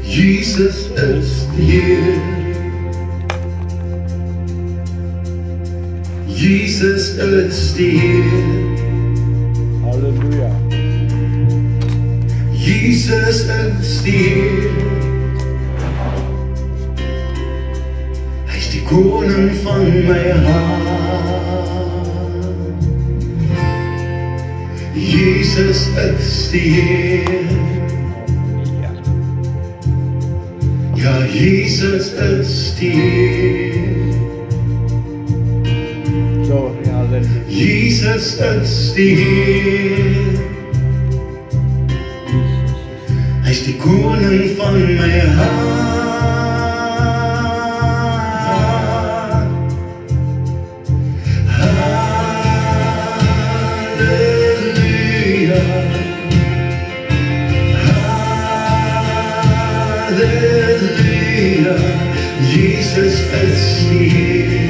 Jesus ist hier. Jesus ist hier. Halleluja. Jesus ist hier. Hij is die koning van mijn hart. Jesus ist hier. Ja, Jesus ist hier. Glory, halleluja. Jesus ist hier. Hij is de koning van mijn hart. Halleluja. Halleluja. Jesus is hier.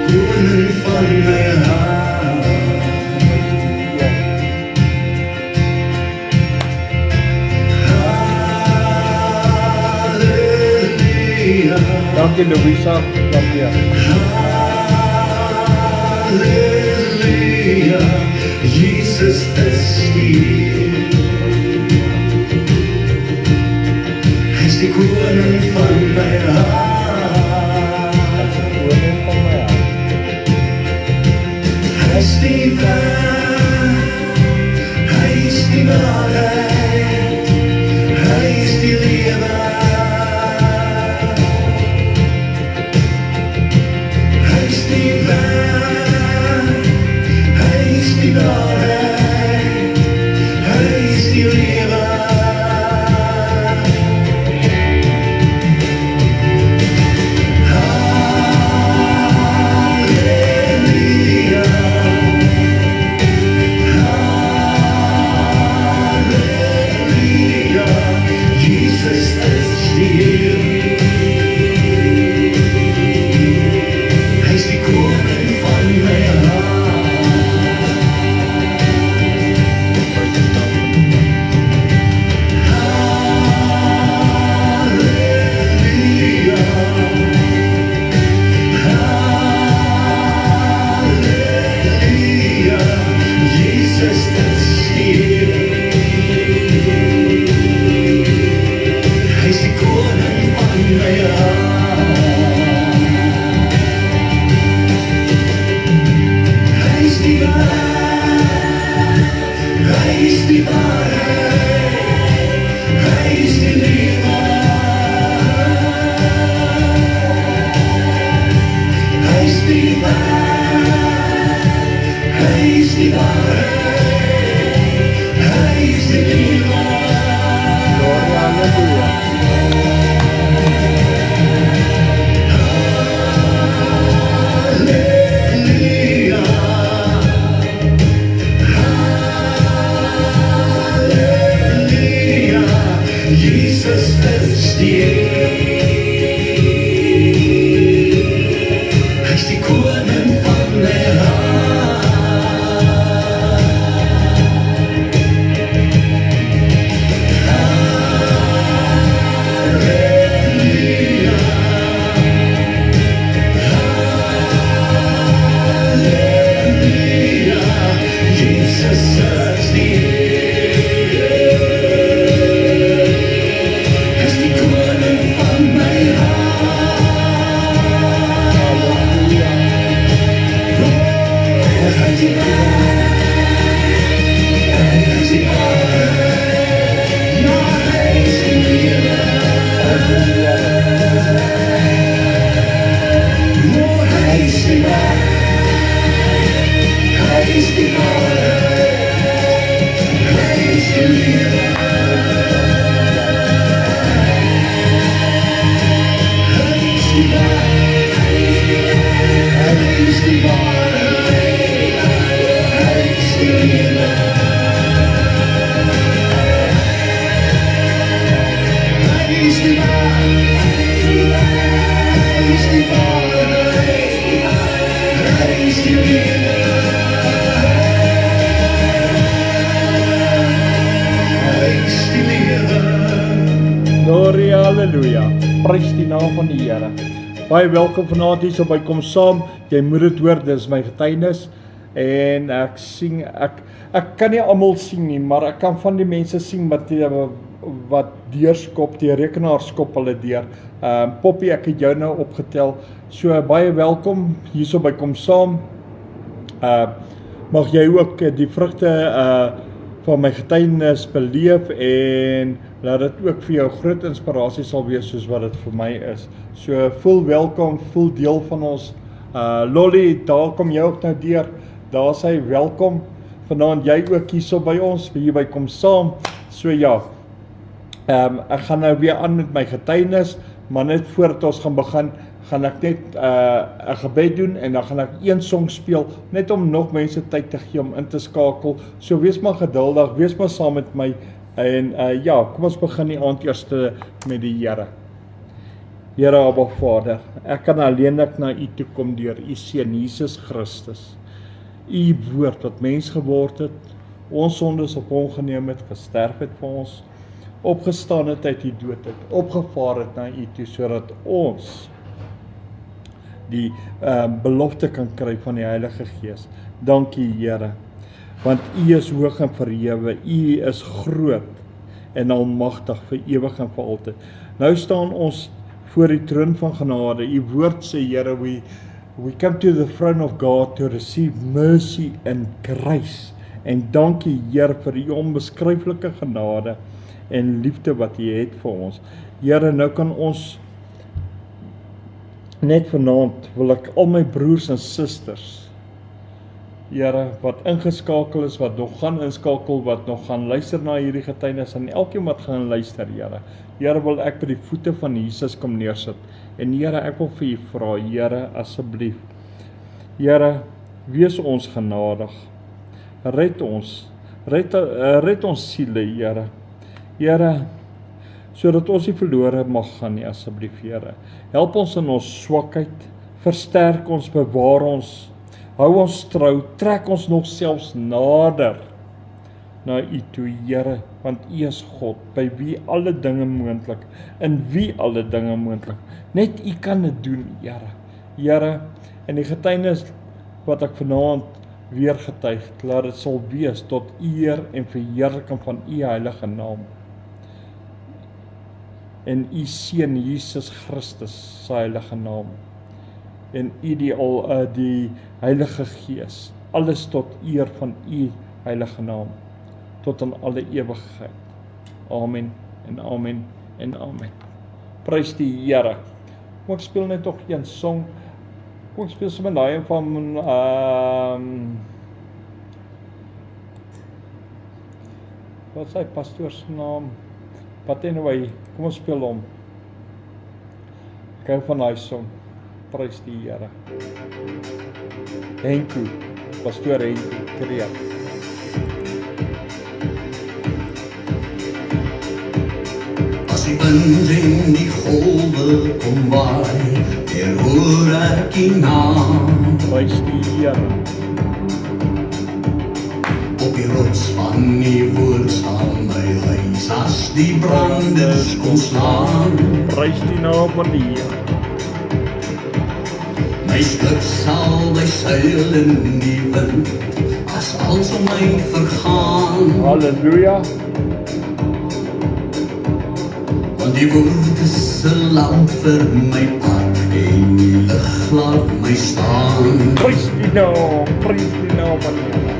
Koning van mijn hart. Dank je, Louisa. Dank je. Halleluja, Jesus is hier. Hij is de koning van mijn hart. Hij is die waarheid, hij is die waarheid, hij is die leven. Hij is die waarheid, hij is die leven. Halleluja, halleluja, Jesus is hier. Hij is die koning van mijn hart. Halleluja, halleluja, Jesus is hier. Hij is die koning van mijn hart. Hij is die waarheid, hij is die waarheid, hij is die liefde. Hij is die waarheid, hij is die waarheid, hij is die liefde. Glory, halleluja. Halleluja, halleluja, Jesus is hier. Hij is die koning van mijn hart. Halleluja, halleluja, Jesus is hier. Hij is die koning van mijn hart. Halleluja. Hij is die waarheid, hij is die waarheid, ja, hij is die liefde. Halleluja. Oh, hij is die waarheid, hij is die waarheid, hij is die liefde. Hij is die waarheid, hij is die waarheid, hij is die liefde. Hij is die waarheid, hij is die waarheid, hij is die liefde. Halleluja. Prys die naam van die Here. Baie welkom vanaand hier so by Kom Saam. Jy moet dit hoor, dis my getuienis. En ek sing, ek kan nie almal sing nie, maar ek kan van die mense sing wat deurskop, die rekenaar skop hulle deur. Poppy, ek het jou nou opgetel. So baie welkom hier so by Kom Saam. Mag jy ook die vrugte van my getuienis beleef en laat dit ook vir jou groot inspirasie sal wees soos wat dit vir my is. So voel welkom, voel deel van ons. Lolly, daar kom jy ook nou deur. Daar sê welkom. Vanaand jy ook hier so by ons, hier by Kom Saam. So ja, ek gaan nou weer aan met my getuienis, maar net voordat ons gaan begin, gaan ek net 'n gebed doen en dan gaan ek een song speel, net om nog mense tyd te gee om in te skakel. So wees maar geduldig, wees maar saam met my en ja, kom ons begin die aand eers met die Here. Here Abba Vader, ek kan alleenlik na U toe kom deur U Seun Jesus Christus. U woord wat mens geword het, ons sondes op hom geneem het, gesterf het vir ons, opgestaan het uit die dood het, opgevaar het na U toe, sodat ons die belofte kan kry van die Heilige Gees. Dankie Here, want U is hoog en verhewe, U is groot en almagtig vir ewig en vir altyd. Nou staan ons voor die troon van genade. U woord sê Here, we come to the throne of God to receive mercy and grace. En dankie Here vir U onbeskryflike genade en liefde wat U het vir ons. Here, nou kan ons net vanaand wil ek al my broers en susters, Here, wat ingeskakel is, wat nog gaan inskakel, wat nog gaan luister na hierdie getuienis en elkeen wat gaan luister, Here. Here, wil ek by die voete van Jesus kom neersit. En Here, ek wil vir U vra, Here, asseblief. Here, wees ons genadig. Red ons. Red ons siele, Here. Here, sodat ons nie verlore mag gaan nie, asseblief, Here. Help ons in ons swakheid, versterk ons, bewaar ons, hou ons trou, trek ons nog selfs nader na U toe, Here, want U is God, by wie alle dinge moontlik, in wie alle dinge moontlik. Net U kan dit doen, Here. Here, en die getuienis wat ek vanaand weer getuig, laat dit sal wees tot eer en verheerliking van U heilige naam. En U Seun Jesus Christus se heilige naam. En U die Heilige Gees. Alles tot eer van U heilige naam. Tot in alle ewigheid. Amen en amen en amen. Prys die Here. Kom ek speel net nog een song. Kom ek speel sommer daai van wat sy pastoor se naam? But anyway, kom ons speel hom. Ek hou van daai song. Prys die Here. Henku, pastoor Henku, Kreer. As die wind en die golwe kom waai, hoor ek U naam. Prys die Here. Op die rots van die woord staan my huis, as die branders kom slaan. Prys die naam van die Here. My skip sal by seil in die wind, as alles om my vergaan. Halleluja. Want die woord is 'n lamp vir my pad, en die lig laat my staan. Prys die naam van die Here.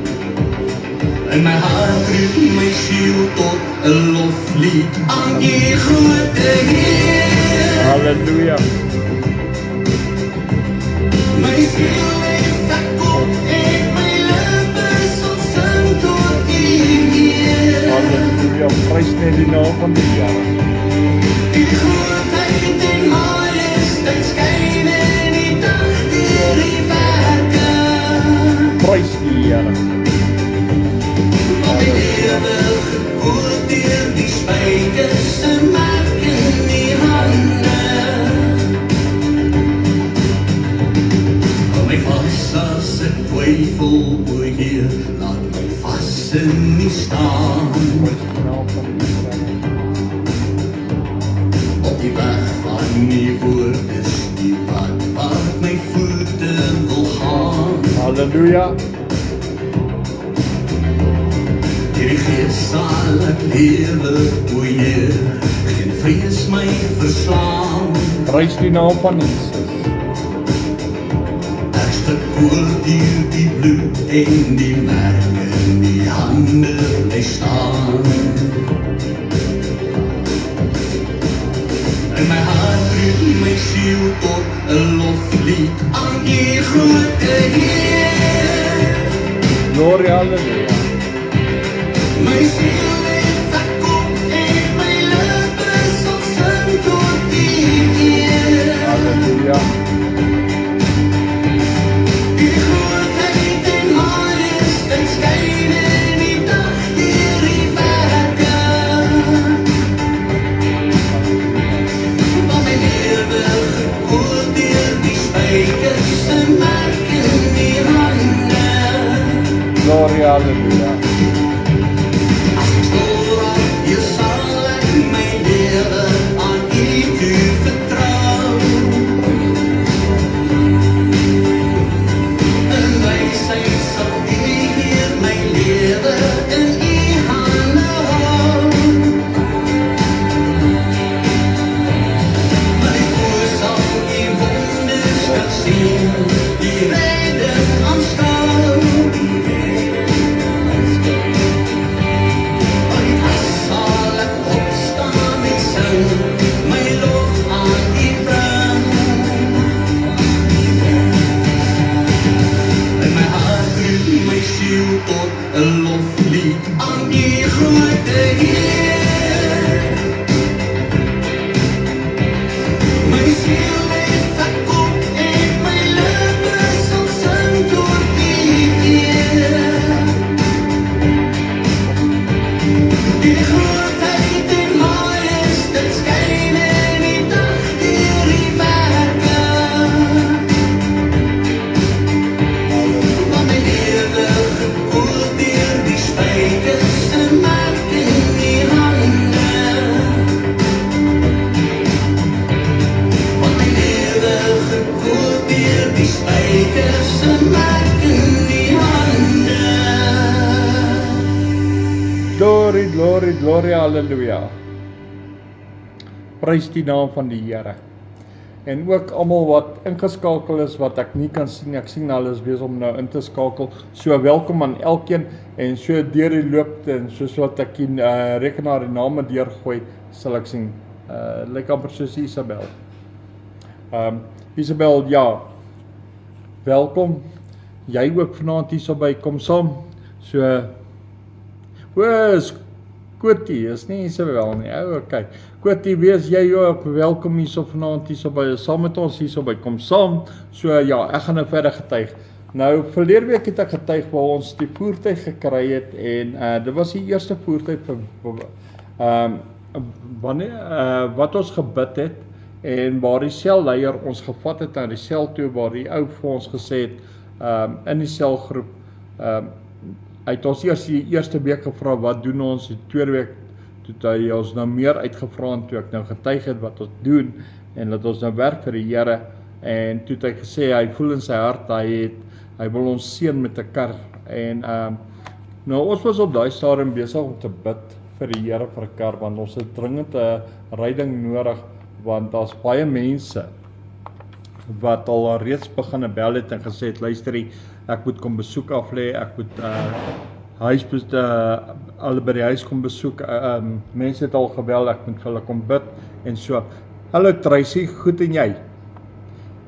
In my hart roep my siel tot 'n loflied aan die grote Heer. Halleluja. My siel heeft 'n kop en my lippe sal sing tot U eer. Halleluja. Prys net die naam van die Here. Die grootheid en majesteit skyn in die dag deur die werke. Prys die Here. Want die ewige woord deur die spykers se merk in die hande. Hou my vas as ek twyfel, o Heer, laat my vas in U staan. Prys die naam van die Here. nie woord is die pad waar my voete wil gaan. Halleluja. Hierdie gees sal ek lewe, o Heer, geen vrees my verslaan. Prys die naam van Jesus. Ek gekoor deur die bloed en die merk in die hande bly staan. In my hart roep my siel tot 'n loflied aan die grote Heer. Gloria, halleluja. My siel het gekom en my lippe sal sing tot die Heer. Halleluja. Die grootheid en majesteit skyn in die dag deur die berge. Van my lewe gekoor deur die spykers en merk in die hande. Gloria, halleluja. As ek stoor op jou sal ek my lewe aan U toe vertrou. In wysheid sal U Heer my lewe in U hande hou. My oë sal U wonders kan sien, die redding aanskou. Sal ek opstaan en sing, my lof aan U bring. In my hart roep my siel tot 'n loflied aan die grote Heer. My siel het gekom en my lippe sal sing tot die Heer. Die grootheid en majesteit skyn in die dag deur die berge. Van my lewe gekoor deur die spykers en merk in die hande. Van my lewe gekoor deur die spykers en merk in die hande. Glory, glory, gloria, halleluja. Prys die naam van die Here. En ook almal wat ingeskakel is wat ek nie kan sien. Ek sien hulle is besig om nou in te skakel. So welkom aan elkeen en so deur die loop en soos wat ek die rekenaar die name deurgooi, sal ek sien. Lyk amper soos Isabel. Isabel, ja. Welkom. Jy ook vanaand hier so by kom saam. So Kotie, is nie Isabel nie, okay. Kotie, wees jy ook welkom hier so vanaand hier so by, saam met ons hier so by kom saam. So ja, ek gaan nou verder getuig. Nou, verlede week het ek getuig waar ons die voertuig gekry het en dit was die eerste voertuig wat ons gebid het en waar die selleier ons gevat het na die sel toe waar die ou vir ons gesê het in die selgroep hy het ons die eerste week gevra wat doen ons, die tweede week toe hy ons nou meer uitgevra en toe ek nou getuig het wat ons doen en dat ons nou werk vir die Here en toe het hy gesê hy voel in sy hart hy wil ons seën met 'n kar en nou ons was op daai stadium besig om te bid vir die Here vir 'n kar want ons het dringend 'n ryding nodig want daar's baie mense wat al reeds begin bel het en gesê het luister ek moet kom besoek aflê, ek moet hulle by die huis kom besoek, mense het al gebel, ek moet vir hulle kom bid en so. Hallo Tracy, goed en jy?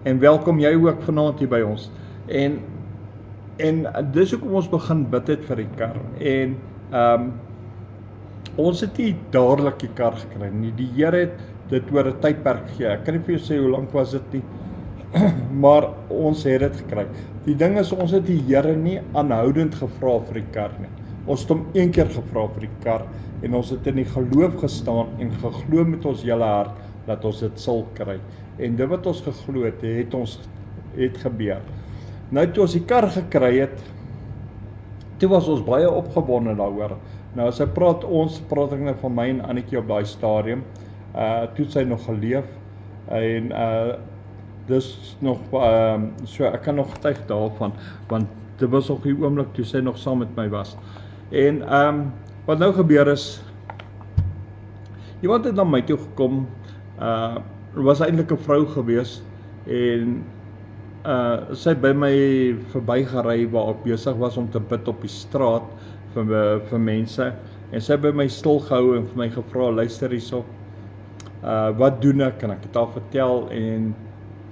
En welkom jy ook vanaand hier by ons. En dis hoekom ons begin bid het vir die kar. En ons het nie dadelik die kar gekry nie. Die Here het dit oor 'n tydperk gegee. Ek kan nie vir jou sê hoe lank was dit nie. Maar ons het dit gekry. Die ding is, ons het die Here nie aanhoudend gevra vir die kar nie. Ons het hom een keer gevra vir die kar en ons het in die geloof gestaan en geglo met ons hele hart dat ons dit sal kry. En dit wat ons geglo het gebeur. Nou toe ons die kar gekry het, toe was ons baie opgewonde daaroor. Nou as ek praat ek nou van my en Annetjie op daai stadium, toe het sy nog geleef. En dis nog so ek kan nog getuig daarvan, want dit was ook die oomblik toe sy nog saam met my was. En wat nou gebeur is, iemand het na my toe gekom, was eintlik 'n vrou gewees en sy het by my verbygery waar ek besig was om te bid op die straat vir mense, en sy het by my stil gehou en vir my gevra, luister hierso, wat doen ek? Kan ek dit al vertel? En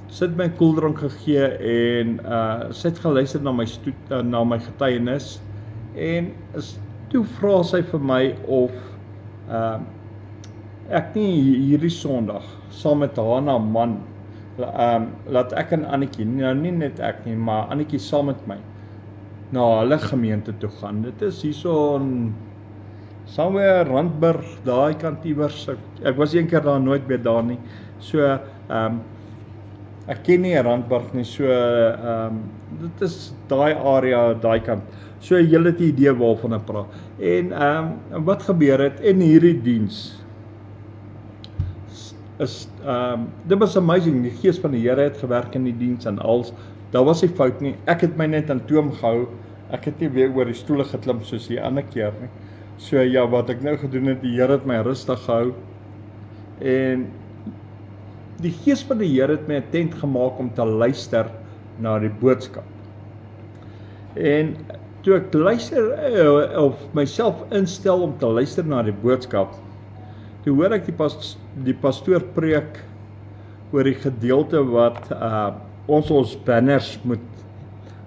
sy het my 'n koeldrank gegee en sy het geluister na my getuienis, en toe vra sy vir my of ek nie hierdie Sondag saam met haar en haar man, laat ek en Annetjie, nou nie net ek nie, maar Annetjie saam met my, na hulle gemeente toe gaan. Dit is hierso in somewhere Randburg, daai kant iewers. Ek was een keer daar, nooit meer daar nie. So, ek ken nie Randburg nie, so, dit is daai area, daai kant. So, julle het 'n idee waarvan ek praat. En, wat gebeur het, in hierdie diens, dit was amazing, die gees van die Here het gewerk in die diens en als, daar was nie fout nie, ek het my net aan toom gehou, ek het nie weer oor die stoele geklim soos die ander keer nie. So ja, wat ek nou gedoen het, die Here het my rustig gehou, en die gees van die Here het my attent gemaak om te luister na die boodskap. En toe ek luister, of myself instel om te luister na die boodskap, toe hoor ek die pastoor preek oor die gedeelte wat ons banners moet,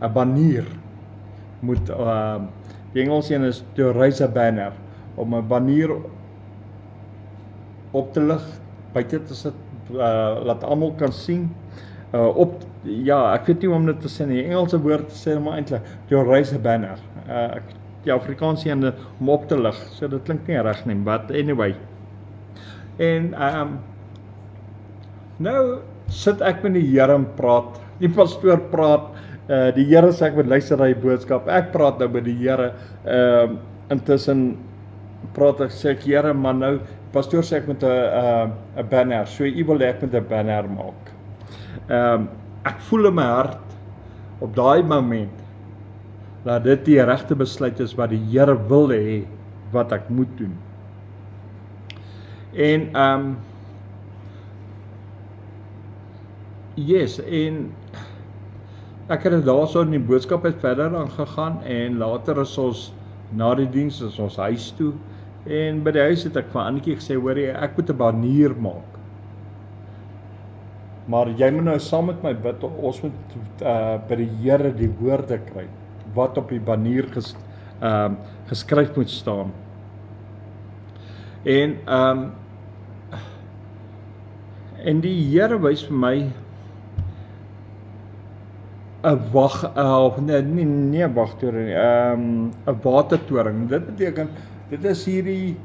'n banier moet, die Engels een is to raise a banner, om 'n banier op te lig, buite te sit, laat almal kan sien, ja, ek weet nie om dit te sê nie, die Engelse woord sê maar eintlik, to raise a banner, die Afrikaanse een om op te lig, so dit klink nie reg nie, but anyway. En nou sit ek met die Here en praat, die pastoor praat, die Here sê ek moet luister na die boodskap, ek praat nou met die Here, intussen praat ek, sê ek, Here, maar nou, pastoor sê ek moet 'n banner, so u wil ek moet 'n banner maak. Ek voel in my hart, op daai moment, dat dit die regte besluit is wat die Here wil hê, wat ek moet doen. En, yes, en ek het daarso in die boodskap het verder aangegaan, en later is ons, na die diens is ons huis toe, en by die huis het ek vir Annetjie gesê, hoor jy, ek moet 'n banier maak, maar jy moet nou saam met my bid, ons moet by die Here die woorde kry, wat op die banier geskryf moet staan. En die Here wys vir my 'n wagtoring, 'n watertoring. Dit beteken, dit is hierdie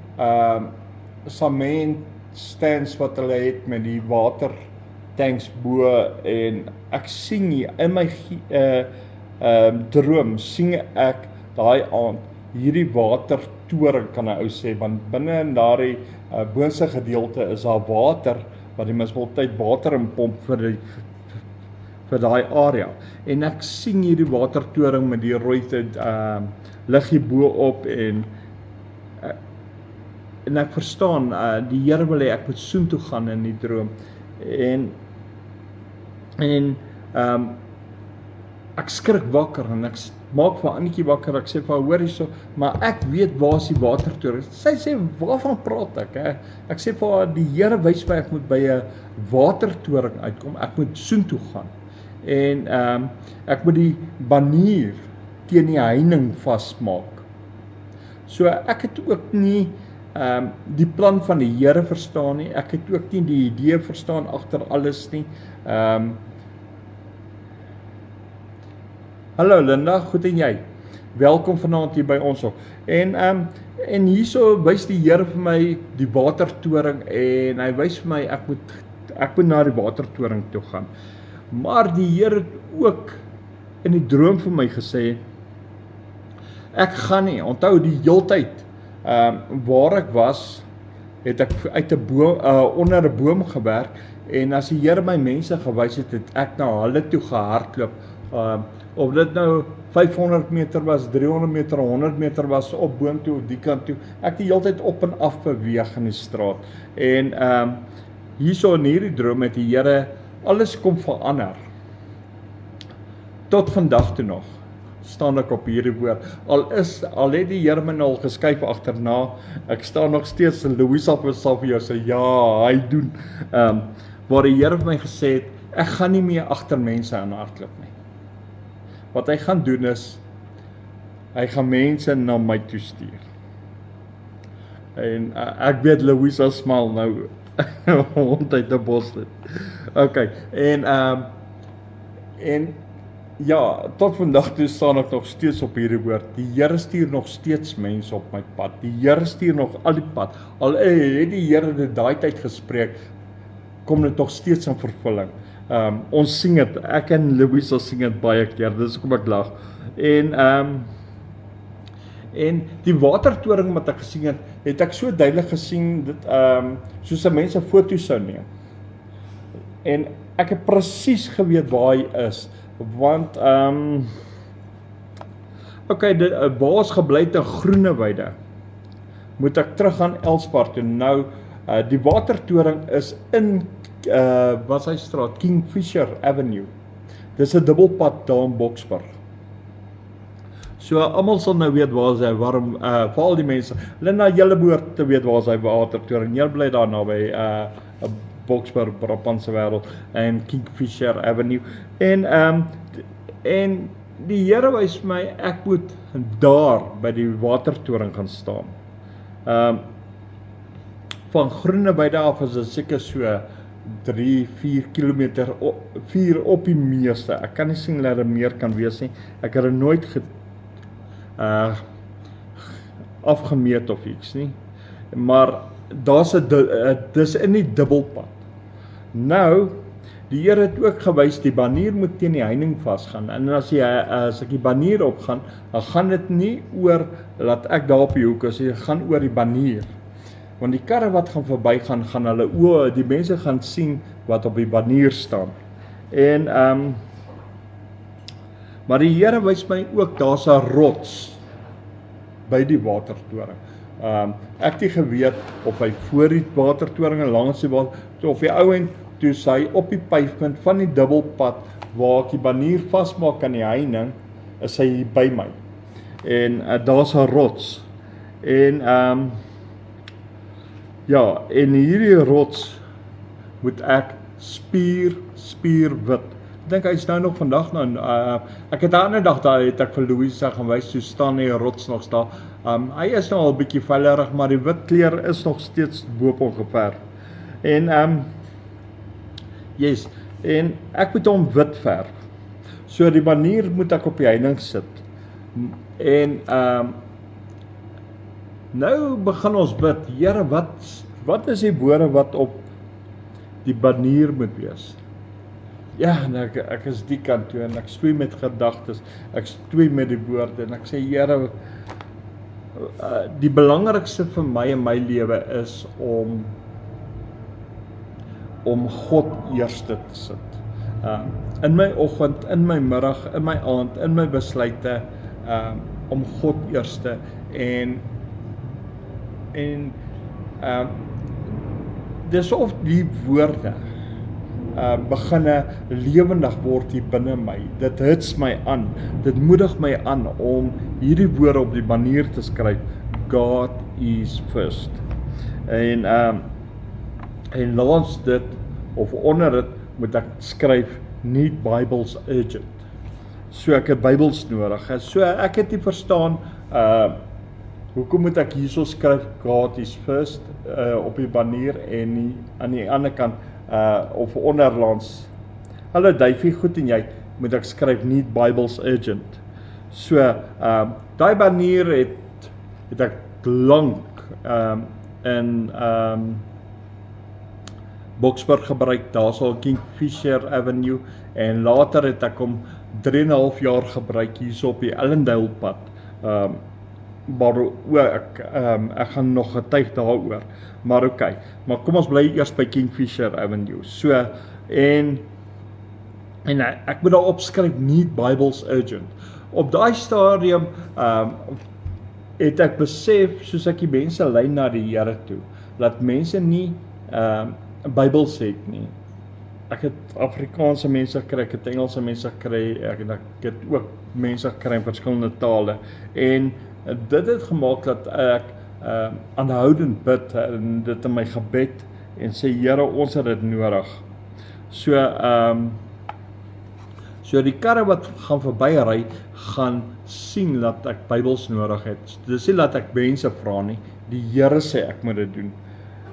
sement stands wat hulle het met die watertanks bo, en ek sien hier in my droom sien ek daai aand hierdie watertoring, kan 'n ou sê, want binne in daardie boonste gedeelte is daar water, wat die munisipaliteit water inpomp vir daai area. En ek sien hierdie watertoring met die rooi liggie bo op, en ek verstaan, die Here wil hê ek moet soontoe gaan in die droom. En ek skrik wakker, en ek maak vir Annetjie wakker, ek sê vir haar, hoor hierso, maar ek weet waar is die watertoring. Sy sê, waarvan praat ek? Ek sê vir haar, die Here wys my, ek moet by 'n watertoring uitkom, ek moet soontoe gaan. En ek moet die banier teen die heining vasmaak. So ek het ook nie die plan van die Here verstaan nie, ek het ook nie die idee verstaan agter alles nie. Hallo Linda, goed en jy? Welkom vanaand hier by ons ook. En hierso wys die Here vir my die watertoring, en hy wys vir my ek moet na die watertoring toe gaan. Maar die Here het ook in die droom vir my gesê, ek gaan nie, onthou die heeltyd, waar ek was, het ek uit 'n boom, onder 'n boom gewerk, En as die Here my mense gewys het, het ek na hulle toe gehardloop. Of dit nou 500 meter was, 300 meter, 100 meter was, op boontoe of die kant toe. Ek die hele tyd op en af beweeg in die straat. En hierso in hierdie droom het die Here alles kom verander. Tot vandag toe nog staan ek op hierdie woord. Al het die Here my al geskuif agterna, ek staan nog steeds in Louisa sal vir jou sê, ja, hy doen. Waar die Here vir my gesê het, ek gaan nie meer agter mense aan hardloop nie. Wat hy gaan doen is, hy gaan mense na my toe stuur. En ek weet Louisa smal nou, hond uit die bos dit. Okay, en ja, tot vandag toe staan ek nog steeds op hierdie woord. Die Here stuur nog steeds mense op my pad. Die Here stuur nog al die pad. Al het die Here dit daai tyd gespreek, kom dit nog steeds in vervulling. Ons sing dit, ek en Louisa sing dit baie keer, dis hoekom ek lag. En die watertoring wat ek gesien het ek so duidelik gesien, dit, soos 'n mens 'n foto sou neem. En ek het presies geweet waar hy is, want, waar ons gebly het in Groeneweide, moet ek terug aan Elspark toe. Nou, die watertoring is in, wat is hy straat, Kingfisher Avenue. Dis 'n dubbelpad daar in Boksburg. So, almal sal nou weet waar is hy, waarom, vir al die mense, Linda, julle behoort te weet waar is hy watertoring, julle bly daar naby, Boksburg, Brabantse wêreld, en Kingfisher Avenue, en die Here wys my, ek moet daar, by die watertoring gaan staan. Van Groeneweide af is dit seker so 3-4 kilometer, 4 op die meeste, ek kan nie sien dat dit meer kan wees nie, ek het nooit afgemeet of iets nie, maar dis in die dubbelpad. Nou, die Here het ook gewys, die banier moet teen die heining vasgaan, en as ek die banier opgaan, dan gaan dit nie oor, laat ek daar op die hoek is, dit gaan oor die banier, want die karre wat gaan verby gaan hulle die mense gaan sien wat op die banier staan, en maar die Here wys my ook, daar's 'n rots by die watertoring. Ek het geweet of hy voor die watertoring en langs die water, of die ouend, toe sy op die pavement van die dubbelpad, waar ek die banier vasmaak aan die heining, is hy by my. En daar's 'n rots. En en hierdie rots moet ek spierwit. Ek dink hy is nou nog vandag nou, ek het 'n ander dag daar, het ek vir Louisa gaan wys, so staan die rots nog daar. Hy is nou al 'n bietjie vellerig, maar die wit kleur is nog steeds boop ongeverf. En yes, en ek moet hom wit verf. So die banier moet ek op die heining sit. En nou begin ons bid, Here, wat is die woorde wat op die banier moet wees? Ja, en ek is die kant toe, en ek stoei met gedagtes, ek stoei met die woorde, en ek sê, Here, die belangrikste vir my in my lewe is om God eerste te sit. In my oggend, in my middag, in my aand, in my besluite, om God eerste, en dis of die woorde beginne lewendig word hier binne my. Dit hits my aan, dit moedig my aan om hierdie woorde op die banier te skryf, God is first. En langs dit, of onder dit, moet ek skryf, need Bibles urgent. So ek het Bybels nodig. So ek het nie verstaan, hoekom moet ek hierso skryf, God is first, op die banier, en nie, aan die ander kant, of onderlands, hulle duifie goed en jy, moet ek skryf, need Bibles urgent. So, die banier het ek lang, in Boksburg gebruik, daar sal Kingfisher Avenue, en later het ek hom 3,5 jaar gebruik, hierso op die Ellendale pad, waaroor ek gaan nog getuig daaroor. Maar okay, maar kom ons bly eers by Kingfisher Avenue. So, en ek moet daar opskryf, need Bibles urgent. Op daai stadium het ek besef, soos ek die mense lei na die Here toe, dat mense nie Bybels het nie. Ek het Afrikaanse mense gekry, ek het Engelse mense gekry, ek het ook mense gekry in verskillende tale. En dit het gemaak dat ek aanhoudend bid en dit in my gebed en sê, Here, ons het dit nodig. So die karre wat gaan verbyry, gaan sien dat ek Bybels nodig het. Dis nie dat ek mense vra nie, die Here sê ek moet dit doen.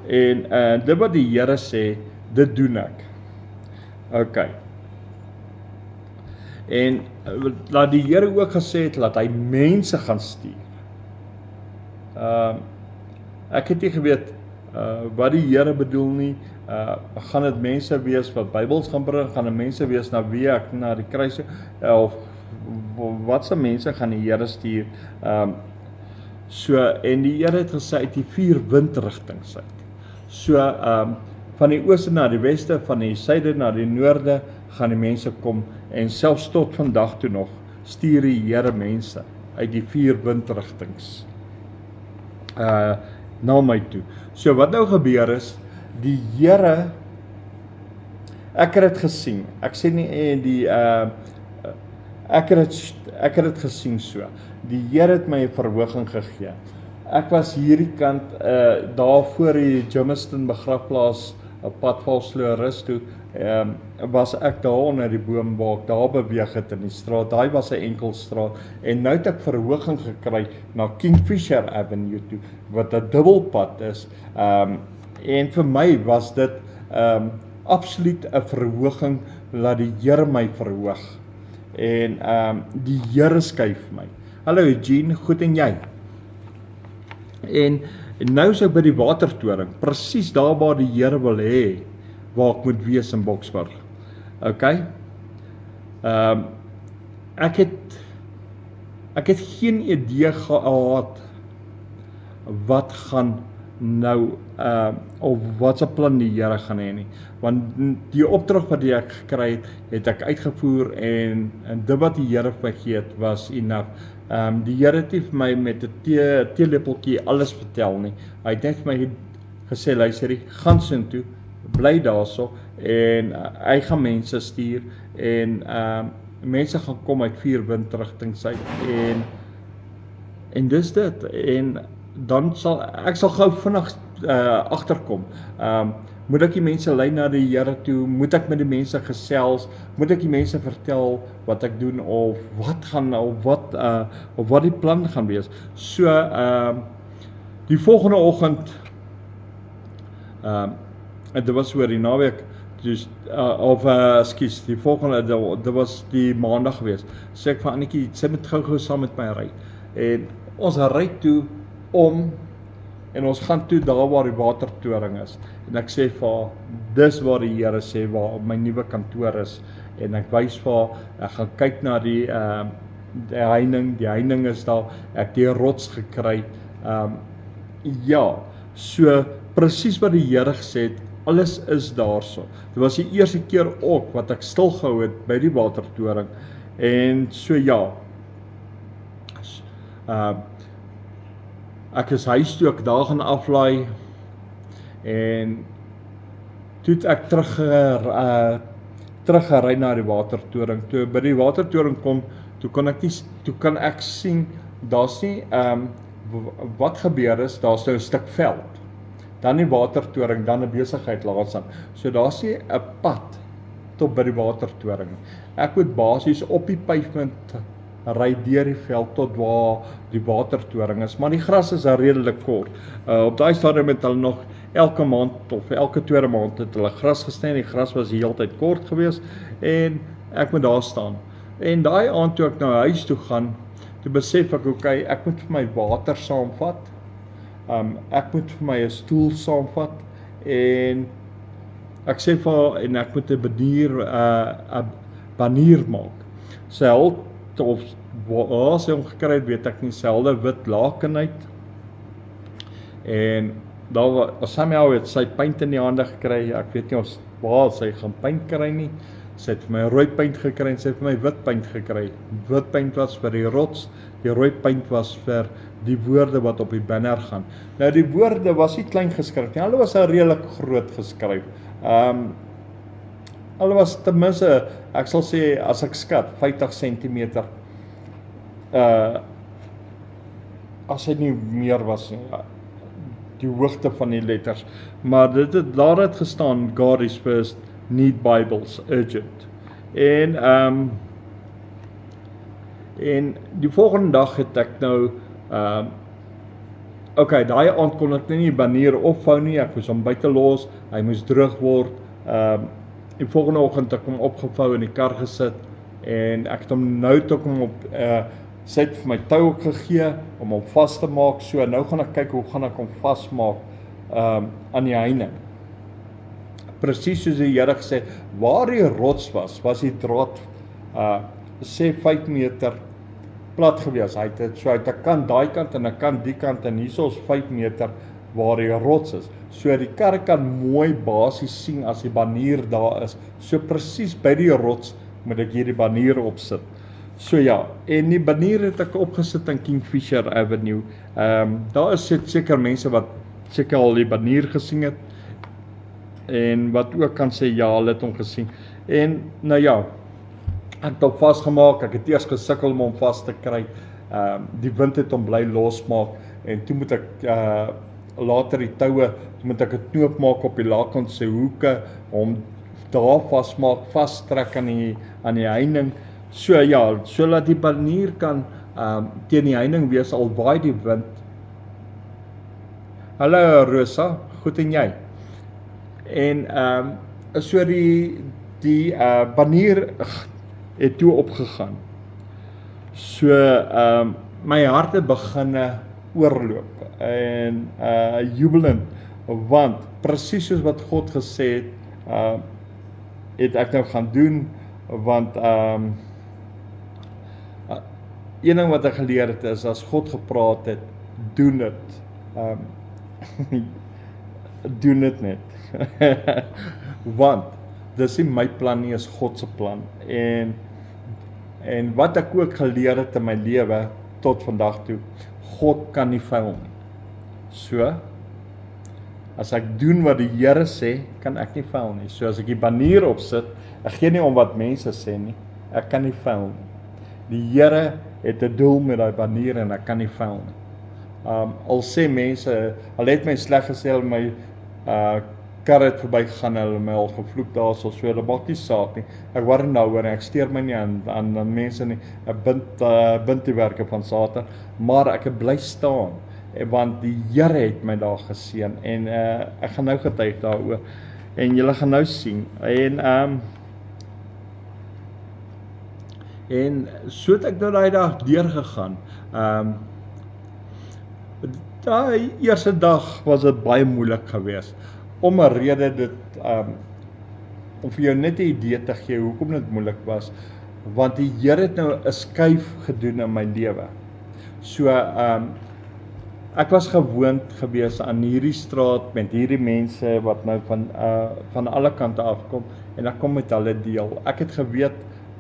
En dit wat die Here sê, dit doen ek. Okay. En laat die Here ook gesê het, dat hy mense gaan stuur. Ek het nie geweet wat die Here bedoel nie. Gaan dit mense wees wat Bybels gaan bring, gaan dit mense wees na wie ek na die kruis, of wat se mense gaan die Here stuur. En die Here het gesê uit die 4 windrigtings uit. Van die ooste na die weste, van die suide na die noorde, gaan die mense kom, en selfs tot vandag toe nog, stuur die Here mense uit die 4 windrigtings na my toe. So wat nou gebeur is, die Here, ek het dit gesien, ek sê nie ek het dit gesien so, die Here het my 'n verhoging gegee. Ek was hierdie kant, daar voor die Germiston begrafplaas, op pad Valsloo toe, was ek daar onder die boom waar ek daar beweeg het in die straat. Daai was 'n enkel straat, en nou het ek verhoging gekry na Kingfisher Avenue toe, wat 'n dubbelpad is, en vir my was dit absoluut 'n verhoging, laat die Here my verhoog, en die Here skuif my. Hallo Eugene, goed en jy? En nou is ek by die watertoring, presies daar waar die Here wil hê, waar ek moet wees in Boksburg. Okay? Ek het geen idee gehad wat gaan nou, of wat se plan die Here gaan hê nie. Want die opdrag wat ek gekry het ek uitgevoer, en dit wat die Here vir my gegee het, was enough. Die Here het nie vir my met 'n teelepeltjie alles vertel nie. Hy het net vir my gesê, luister, gaan soontoe, bly daarso, en hy gaan mense stuur, en mense gaan kom uit 4 windrigtings uit, en dis dit, en dan sal ek gou vinnig agterkom. Moet ek die mense lei na die Here toe, moet ek met die mense gesels, moet ek die mense vertel wat ek doen, of wat gaan, of wat die plan gaan wees. So, die volgende oggend, dit was oor die naweek, dus, die volgende, dit was die maandag gewees, sê ek van Annetjie, sy moet gou saam met my ry, en ons ry toe en ons gaan toe daar waar die watertoring is, en ek sê vir haar, dis waar die Here sê, waar my nuwe kantoor is, en ek wys vir haar, ek gaan kyk na die heining is daar, ek het die rots gekry, ja, so, presies wat die Here gesê het, alles is daarso. Dit was die eerste keer ook, wat ek stilgehou het, by die watertoring, en so ja, ek is huis toe, ek daar gaan aflaai, en toe het ek teruggery na die watertoring. Toe by die watertoring kom, toe kan ek sien, daar's nie, wat gebeur is, daar's nou 'n stuk veld, dan die watertoring, dan 'n besigheid laas aan. So daar's nie 'n pad tot by die watertoring. Ek moet basies op die pavement ry deur die veld tot waar die watertoring is, maar die gras is redelik kort. Op daai stadium het hulle nog elke maand of elke tweede maand het hulle gras gesny, die gras was die hele tyd kort geweest, en ek moet daar staan. En daai aand toe ek na huis toe gaan, toe besef ek, okay, ek moet vir my water saamvat, ek moet vir my 'n stoel saamvat, en ek sê vir haar, en ek moet 'n banier maak. Sy help, of waar sy hom gekry het, weet ek nie, selde wit laken uit. En daar was Samuel het sy paint in die hande gekry, ek weet nie of waar sy gaan paint kry nie. Sy het vir my rooi paint gekry en sy het vir my wit paint gekry. Wit paint was vir die rots, die rooi paint was vir die woorde wat op die banner gaan. Nou die woorde was nie klein geskryf nie, hulle was redelik groot geskryf. Hulle was ten minste, ek sal sê, as ek skat, 50 cm. As hy nie meer was nie, die hoogte van die letters. Maar daar het gestaan, God is first, need Bibles, urgent. En die volgende dag het ek nou, daai aand kon ek nie die banier opvou nie, ek moes hom buite los, hy moes droog word. Die volgende oggend het ek hom opgevou in die kar gesit, en ek het hom nou toe kom op, sy het vir my tou ook gegee, om hom vas te maak, so nou gaan ek kyk, hoe gaan ek hom vasmaak, aan die heining. Presies soos die Here gesê, waar die rots was die draad, sê 5 meter plat gewees, hy het so uit 'n kant daai kant en 'n kant die kant, en hierso is 5 meter waar die rots is. So die kar kan mooi basies sien as die banier daar is. So presies by die rots moet ek hierdie banier opsit. So ja, en die banier het ek opgesit in Kingfisher Avenue. Daar is seker mense wat seker al die banier gesien het, en wat ook kan sê, ja, hulle het hom gesien. En nou ja, ek het hom vasgemaak, ek het eers gesukkel om hom vas te kry, die wind het hom bly losmaak, en toe moet ek later die toue, toe moet ek 'n knoop maak op die laken se hoeke, hom daar vasmaak, vastrek aan die heining, so ja, so dat die banier kan teen die heining wees, al waai die wind. Hallo Rosa, goed en jy? En so die banier het toe opgegaan. So my hart het begin oorloop en jubelend, want presies soos wat God gesê het ek nou gaan doen, want een ding wat ek geleer het is, as God gepraat het, doen dit. Doen dit net. Want dis nie my plan nie, is God se plan. En wat ek ook geleer het in my lewe tot vandag toe, God kan nie faal nie. So as ek doen wat die Here sê, kan ek nie faal nie. So as ek die banier opsit, ek gee nie om wat mense sê nie, ek kan nie faal nie. Die Here het 'n doel met daai banier en ek kan nie faal nie. Al sê mense, al het my sleg gesê, al my kar het verby gegaan, hulle my al gevloek daar, so dit maak nie saak nie. Ek worry nou oor, ek steur my nie aan mense nie, ek bind die werke van Satan, maar ek het bly staan, want die Here het my daar geseën, en ek gaan nou getuig daaroor, en julle gaan nou sien, en so het ek nou daai dag deurgegaan. Daai eerste dag was dit baie moeilik geweest, om 'n rede om vir jou net 'n idee te gee hoekom dit moeilik was, want die Here het nou 'n skuif gedoen in my lewe. So ek was gewoond geweest aan hierdie straat met hierdie mense wat nou van alle kante afkom, en ek kom met hulle deel. Ek het geweet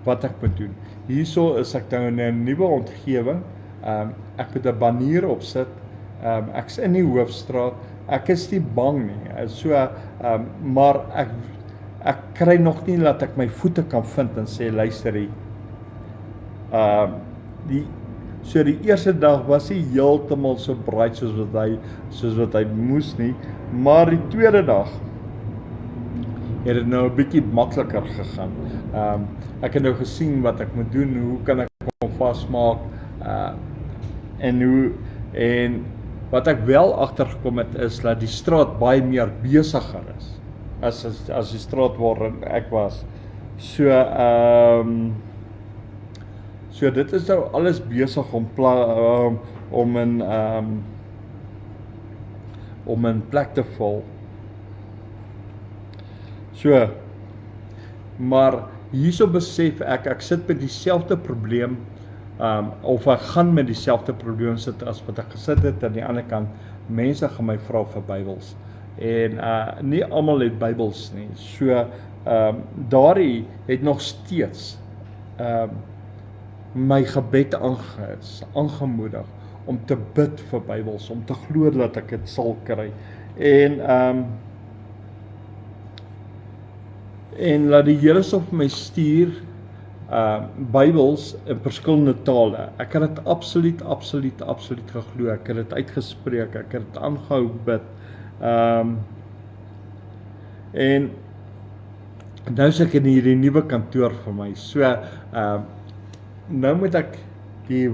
wat ek moet doen. Hierso is ek nou in 'n nuwe omgewing. Ek moet 'n banier opsit. Ek is in die hoofstraat. Ek is nie bang nie. So maar ek kry nog nie dat ek my voete kan vind en sê luister hier. Die eerste dag was nie heeltemal so braai soos wat hy moes nie, maar die tweede dag het dit nou 'n bietjie makliker gegaan. Ek het nou gesien wat ek moet doen, hoe kan ek hom vasmaak, en wat ek wel agtergekom het is dat die straat baie meer besiger is as die straat waarin ek was. So dit is nou alles besig om in plek te val. So, maar hierso besef ek sit met dieselfde probleem of ek gaan met dieselfde probleem sit as wat ek gesit het, aan die ander kant, mense gaan my vra vir Bybels, en nie almal het Bybels nie, so daardie het nog steeds my gebed aangemoedig om te bid vir Bybels, om te glo dat ek dit sal kry, en laat die Here sal vir my stuur Bybels in verskillende tale. Ek het dit absoluut geglo, ek het dit uitgespreek, ek het dit aangehou bid, en nou is ek in hierdie nuwe kantoor vir my, so nou moet ek die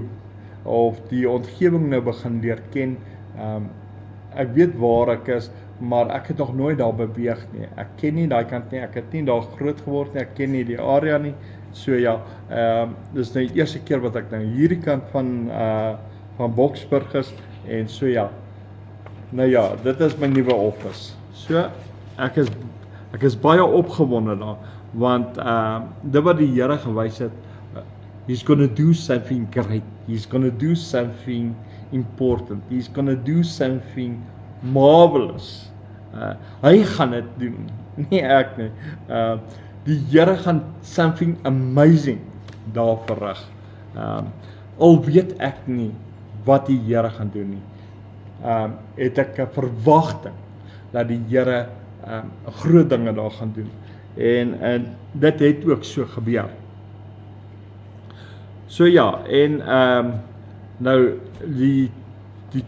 omgewing nou begin leer ken, ek weet waar ek is, maar ek het nog nooit daar beweeg nie, ek ken nie daai kant nie, ek het nie daar groot geword nie, ek ken nie die area nie, so ja, dis nou die eerste keer wat ek nou hierdie kant van Boksburg is, en so ja, nou ja, dit is my nuwe office, so ek is baie opgewonde daar, want dit wat die Here gewys het, he's gonna do something great, he's gonna do something important, he's gonna do something marvelous, hy gaan dit doen, nie ek nie, die Here gaan something amazing daar verrig, al weet ek nie wat die Here gaan doen nie, het ek 'n verwagting dat die Here groot dinge daar gaan doen, en dit het ook so gebeur. So ja, en nou die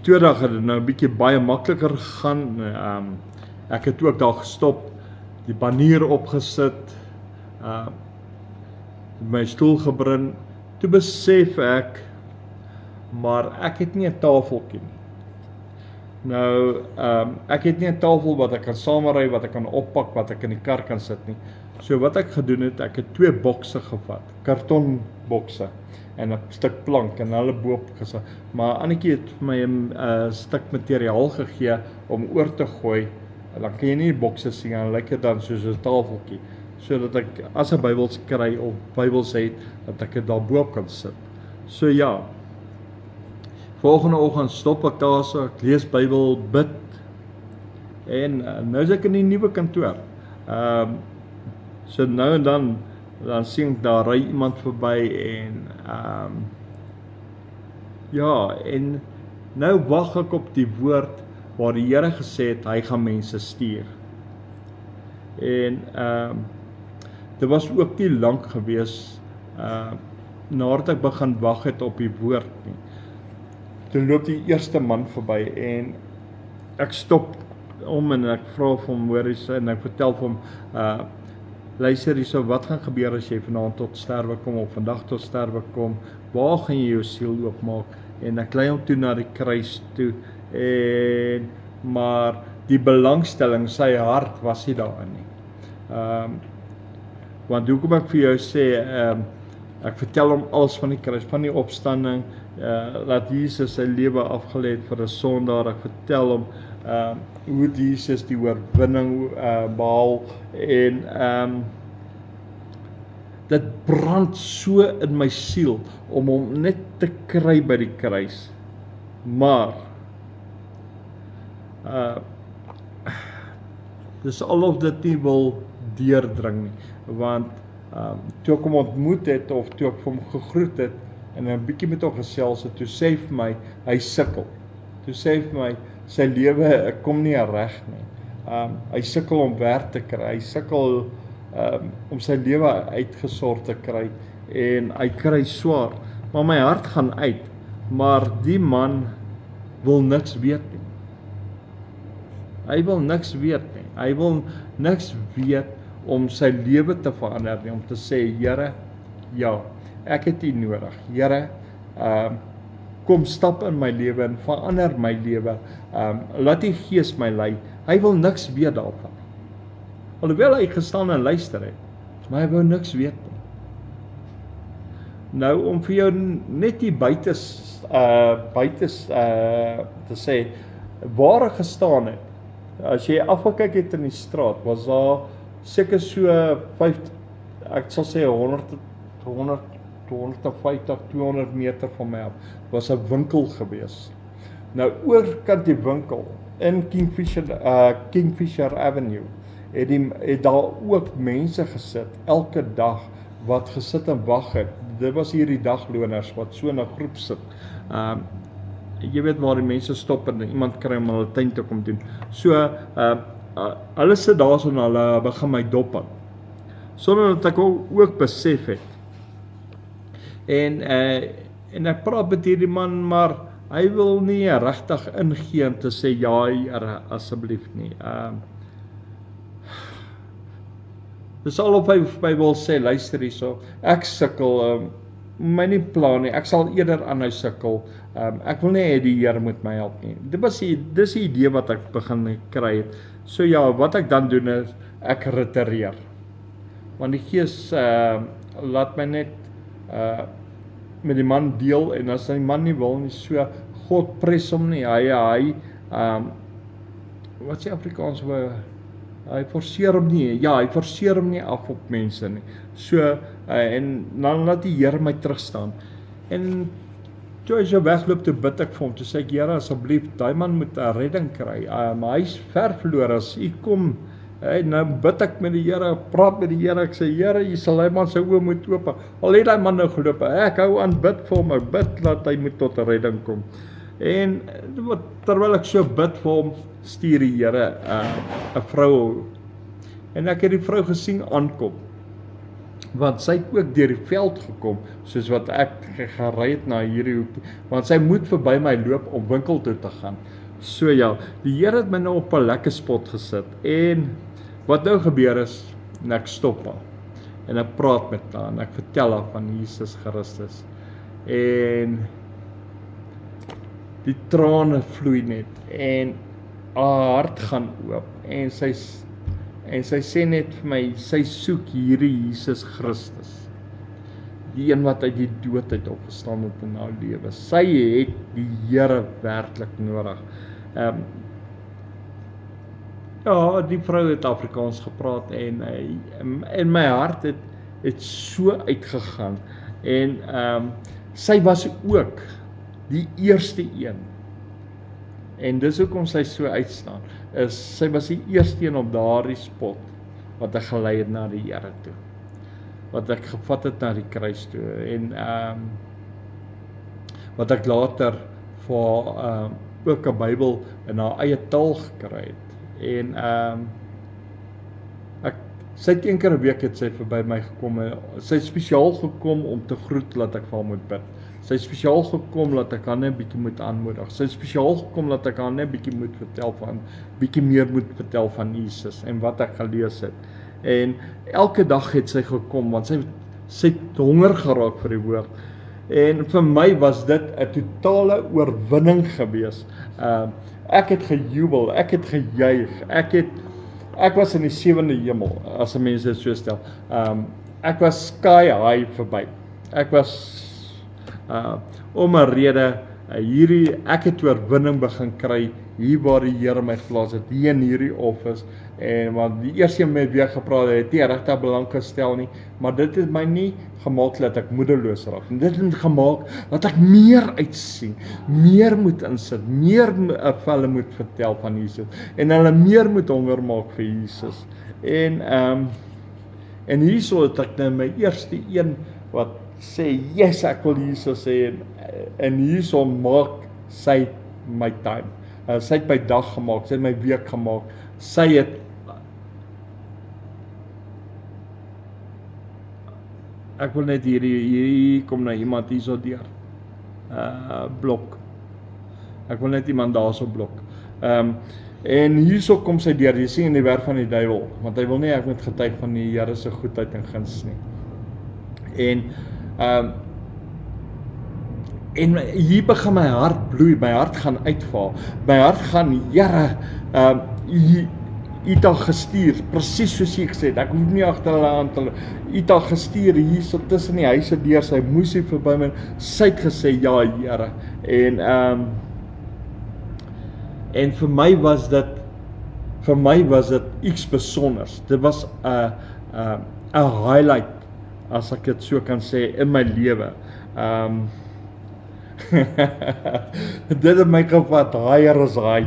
tweede dag het het nou 'n bietjie baie makliker gegaan, ek het ook daar gestop, die banier opgesit, my stoel gebring, toe besef ek, maar ek het nie 'n tafeltjie nie. Nou, ek het nie 'n tafel wat ek kan saamry, wat ek kan oppak, wat ek in die kar kan sit nie. So wat ek gedoen het, ek het 2 bokse gevat, kartonbokse, en 'n stuk plank, en hulle boop gesit. Maar Annetjie het vir my 'n stuk materiaal gegee om oor te gooi, en dan kan jy nie die bokse sien, en lyk dit dan soos 'n tafeltjie, sodat ek as 'n Bybels kry, of Bybels het, dat ek dit daar boop kan sit. So ja, volgende oggend stop ek daar so, ek lees Bybel, bid, en nou is ek in die nuwe kantoor. So nou en dan sien ek daar ry iemand verby, en ja, en nou wag ek op die woord waar die Here gesê het, hy gaan mense stuur. En dit was ook nie lank gewees, nadat ek begin wag het op die woord nie. Toe loop die eerste man verby, en ek stop om, en ek vra vir hom, hoor eens, en ek vertel vir hom, luister hierso, wat gaan gebeur as jy vanaand tot sterwe kom, of vandag tot sterwe kom, waar gaan jy jou siel oopmaak, en ek lei hom toe na die kruis toe, maar die belangstelling, sy hart was nie daarin nie, want hoekom ek vir jou sê, ek vertel hom alles van die kruis, van die opstanding, dat Jesus sy lewe afgelê het vir 'n sondaar, ek vertel hom, hoe Jesus die oorwinning behaal, en dit brand so in my siel, om hom net te kry by die kruis, maar, dis alof dit nie wil deurdring nie, want, toe ek hom ontmoet het, of toe ek vir hom gegroet het, en 'n bietjie met hom gesels het, toe sê vir my, hy sukkel, toe sê vir my, sy lewe kom nie reg nie, hy sukkel om werk te kry, hy sukkel om sy lewe uitgesort te kry, en hy kry swaar, maar my hart gaan uit, maar die man wil niks weet nie, hy wil niks weet nie, hy wil niks weet om sy lewe te verander nie, om te sê, Here, ja, ek het U nodig, Here, kom stap in my lewe en verander my lewe, laat U Gees my lei, hy wil niks weet daarvan, alhoewel hy gestaan en luister het, maar hy wil niks weet nie. Nou, om vir jou net die buites te sê, waar ek gestaan het, as jy afgekyk het in die straat, was daar seker so 5, ek sal sê 100 150, 200 meter van my af, was 'n winkel gewees. Nou oorkant die winkel, in Kingfisher Avenue, het daar ook mense gesit, elke dag, wat gesit en wag het. Dit was hierdie dagloners, wat so in 'n groep sit. Jy weet waar die mense stop en iemand kry om hulle tuin te kom doen. So, hulle sit daar so en hulle begin my dop aan. Sonder dat ek ook besef het. En ek praat met hierdie man, maar hy wil nie regtig ingee om te sê, ja, Here, asseblief nie. Dis al of hy vir my wil sê, luister hierso, ek sukkel, my nie plan nie, ek sal eerder aan hy sukkel, ek wil nie hê die Here moet my help nie. Dis die idee wat ek begin kry het. So ja, wat ek dan doen is, ek retireer. Want die Gees laat my net met die man deel, en as die man nie wil nie, so God pres hom nie, hy wat sê Afrikaans, hy forceer hom nie, ja, hy forceer hom nie af op mense nie, so, en dan laat die Here my terugstaan, en toe hy so wegloop, toe bid ek vir hom, toe sê ek, Here, asseblief, die man moet 'n redding kry, maar hy is ver verloor, as hy kom, nou bid ek met die Here, praat met die Here, ek sê, Here, jy sal hy man sy oë moet oop, al het hy man nou geloop, ek hou aan bid vir hom, ek bid dat hy moet tot 'n redding kom, en terwyl ek so bid vir hom, stuur die Here 'n vrou, en ek het die vrou gesien aankom, want sy het ook deur die veld gekom, soos wat ek gery het na hierdie hoek, want sy moet verby my loop om winkel toe te gaan. So ja, die Here het my nou op 'n lekker spot gesit, en wat nou gebeur is, en ek stop haar, en ek praat met haar, en ek vertel haar van Jesus Christus, en die trane vloei net, en haar hart gaan oop, en sy sê net vir my, sy soek hierdie Jesus Christus, die een wat uit die dood uit opgestaan het in haar lewe. Sy het die Here werklik nodig. Ja, die vrou het Afrikaans gepraat, en my hart het so uitgegaan, en sy was ook die eerste een, en dis hoekom sy so uitstaan, sy was die eerste een op daardie spot, wat ek gelei het na die Here toe, wat ek gevat het na die kruis toe, en wat ek later vir ook 'n Bybel in haar eie taal gekry het, en sy het een keer 'n week het sy verby my gekom, sy het spesiaal gekom om te groet, laat ek vir haar moet bid. Sy het spesiaal gekom, laat ek haar net bietjie moet aanmoedig. Sy het spesiaal gekom, laat ek haar net bietjie meer moet vertel van Jesus, en wat ek gelees het. En elke dag het sy gekom, want sy het honger geraak vir die woord. En vir my was dit 'n totale oorwinning gewees. Ek het gejubel, ek het gejuig, ek was in die 7de hemel, as 'n mens dit so stel. Ek was sky high verby. Ek was om 'n rede, ek het oorwinning begin kry, hier waar die Here my geplaas het, hier in hierdie office, en want die eerste een met wie ek gepraat het nie regtig belang gestel nie, maar dit het my nie gemaak dat ek moedeloos raak, en dit het gemaak dat ek meer uitsien, meer moet insit, meer vir hulle moet vertel van Jesus, en hulle meer moet honger maak vir Jesus, en hierso het ek nou my eerste een wat sê, yes, ek wil Jesus sê, en hierso maak sy my time, sy het my dag gemaak, sy het my week gemaak, sy het, ek wil net hier kom nou iemand hierso deur, blok, ek wil net iemand daarso blok, en hierso kom sy deur, jy sien in die werk van die duiwel, want hy wil nie ek moet getuig van die Here se goedheid en guns nie, en hier begin my hart bloei, my hart gaan uitval, my hart gaan, Here, het al gestuur, presies soos jy gesê het, ek hoef nie agter hulle aan te loop, het al gestuur hier so tussen die huise deur, sy moes hier verby my, sy het gesê, ja Here, en vir my was dit iets besonders, dit was 'n highlight as ek dit so kan sê, in my lewe. Dit het my gevat, haier is haai.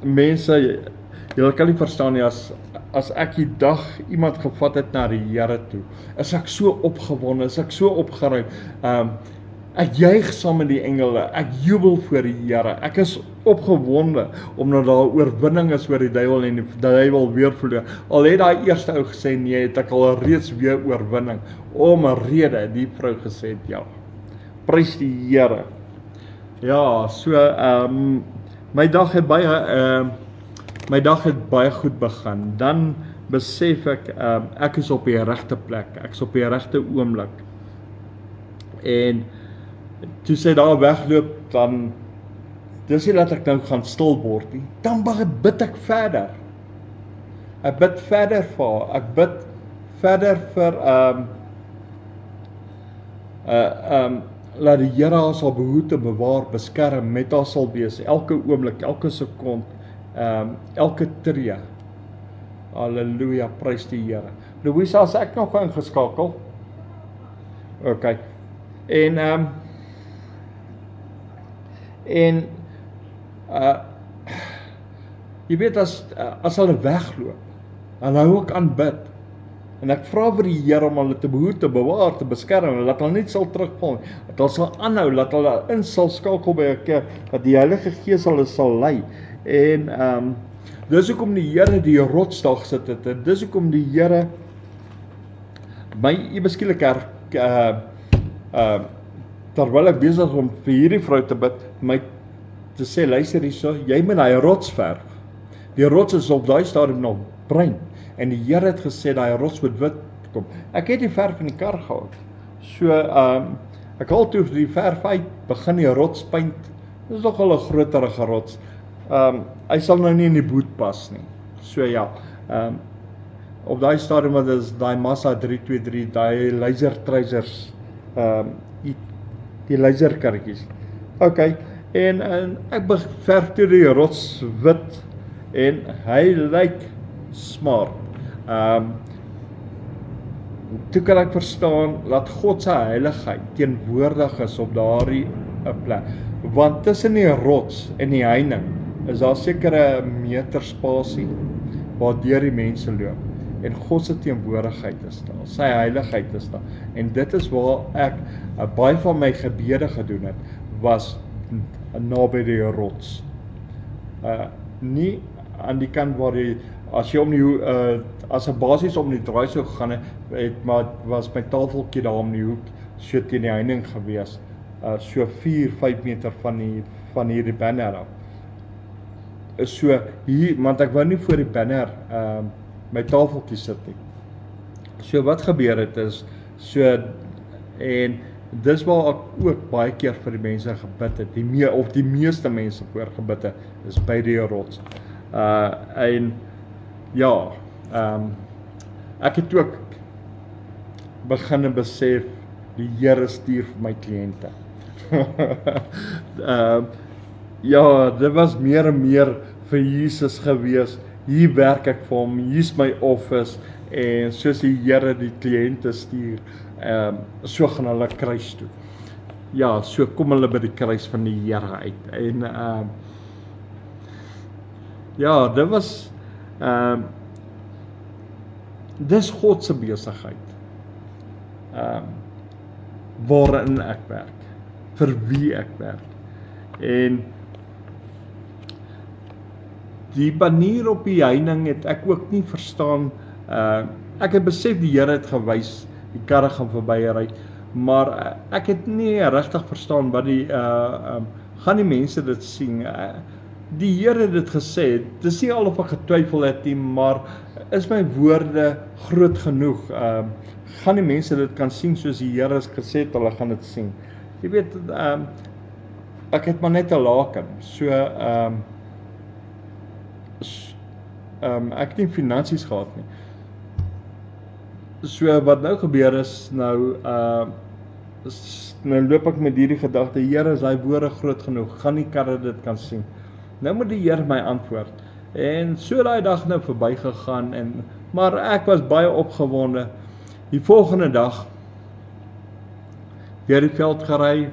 Mense, julle kan nie verstaan nie, as ek die dag iemand gevat het na die Here toe, is ek so opgewonde, is ek so opgeruim. Ek juig saam met die engele, ek jubel voor die Here, ek is opgewonde, omdat daar oorwinning is oor die duiwel en die duiwel weer verloor. Al het daai eerste ou gesê nee, het ek al reeds weer oorwinning, om 'n rede, die vrou gesê ja. Prys die Here. Ja, so, my dag het baie goed begin. Dan besef ek is op die regte plek, ek is op die regte oomblik. En toe sy daar wegloop, dan, dis nie dat ek nou gaan stil word nie, dan bid ek verder. Ek bid verder vir haar, ek bid verder vir, laat die Here haar sal behoed en bewaar, beskerm, met haar sal wees, elke oomblik, elke sekond, elke tree. Halleluja, prys die Here. Louisa, as ek nog ingeskakel? Ok. En jy weet, as hulle wegloop, dan hou ek aan bid. En ek vra vir die Here om hulle te behoed, te bewaar, te beskerm, dat hulle nie sal terugval, dat hulle sal aanhou, dat hulle in sal skakel by 'n kerk, dat die Heilige Gees hulle sal lei. En dis hoekom die Here die rots daar gesit het, en dis hoekom die Here my beskielik terwyl ek besig is om vir hierdie vrou te bid, my te sê, luister hierso, jy moet daai rots verf. Die rots is op daai stadium nog bruin, en die Here het gesê, daai rots moet wit kom. Ek het die verf in die kar gehad, so, ek haal toe die verf uit, begin die rots paint, dit is nogal 'n groterige rots, hy sal nou nie in die boot pas nie, so ja, op daai stadium, wat is daai Mazda 323, daai laser tracers, die laserkarretjies. Ok, en ek verf toe die rots wit, en hy lyk smart. Toe kan ek verstaan, dat God se heiligheid teenwoordig is op daardie plek. Want tussen die rots en die heining, is daar sekere meter spasie, waardeur die mense loop. En God se teenwoordigheid is daar, sy heiligheid is daar. En dit is waar ek baie van my gebede gedoen het, was naby die rots. Nie aan die kant waar die, as jy as 'n basies om die draai sou gegaan het, maar was my tafeltjie daar om die hoek, so teen die heining gewees, so 4-5 meter van hierdie banner af. So hier, want ek wou nie voor die banner my tafeltjie sit nie. So wat gebeur het is, en dis waar ek ook baie keer vir die mense gebid het, die meeste mense voor gebid het, is by die rots. En ja, ek het ook begin besef, die Here stuur vir my kliënte. Ja, dit was meer en meer vir Jesus gewees. Hier werk ek vir hom, hier is my office, en soos die Here die kliënte stuur, so gaan hulle kruis toe. Ja, so kom hulle by die kruis van die Here uit. En ja, dit was dis God se besigheid, waarin ek werk, vir wie ek werk. En die manier op die heining het ek ook nie verstaan, ek het besef die Here het gewys, die karre gaan verbyry, maar ek het nie regtig verstaan wat gaan die mense dit sien, die Here het dit gesê, dis nie al of ek getwyfel het nie, maar is my woorde groot genoeg, gaan die mense dit kan sien soos die Here het gesê het, hulle gaan dit sien. Jy weet, ek het maar net 'n laken, so, ek het nie finansies gehad nie. So wat nou gebeur is, nou loop ek met hierdie gedagte, Here, is hy woorde groot genoeg, gaan die karre dit kan sien. Nou moet die Here my antwoord. En so daai dag nou verby gegaan, maar ek was baie opgewonde, Die volgende dag, deur die veld gery,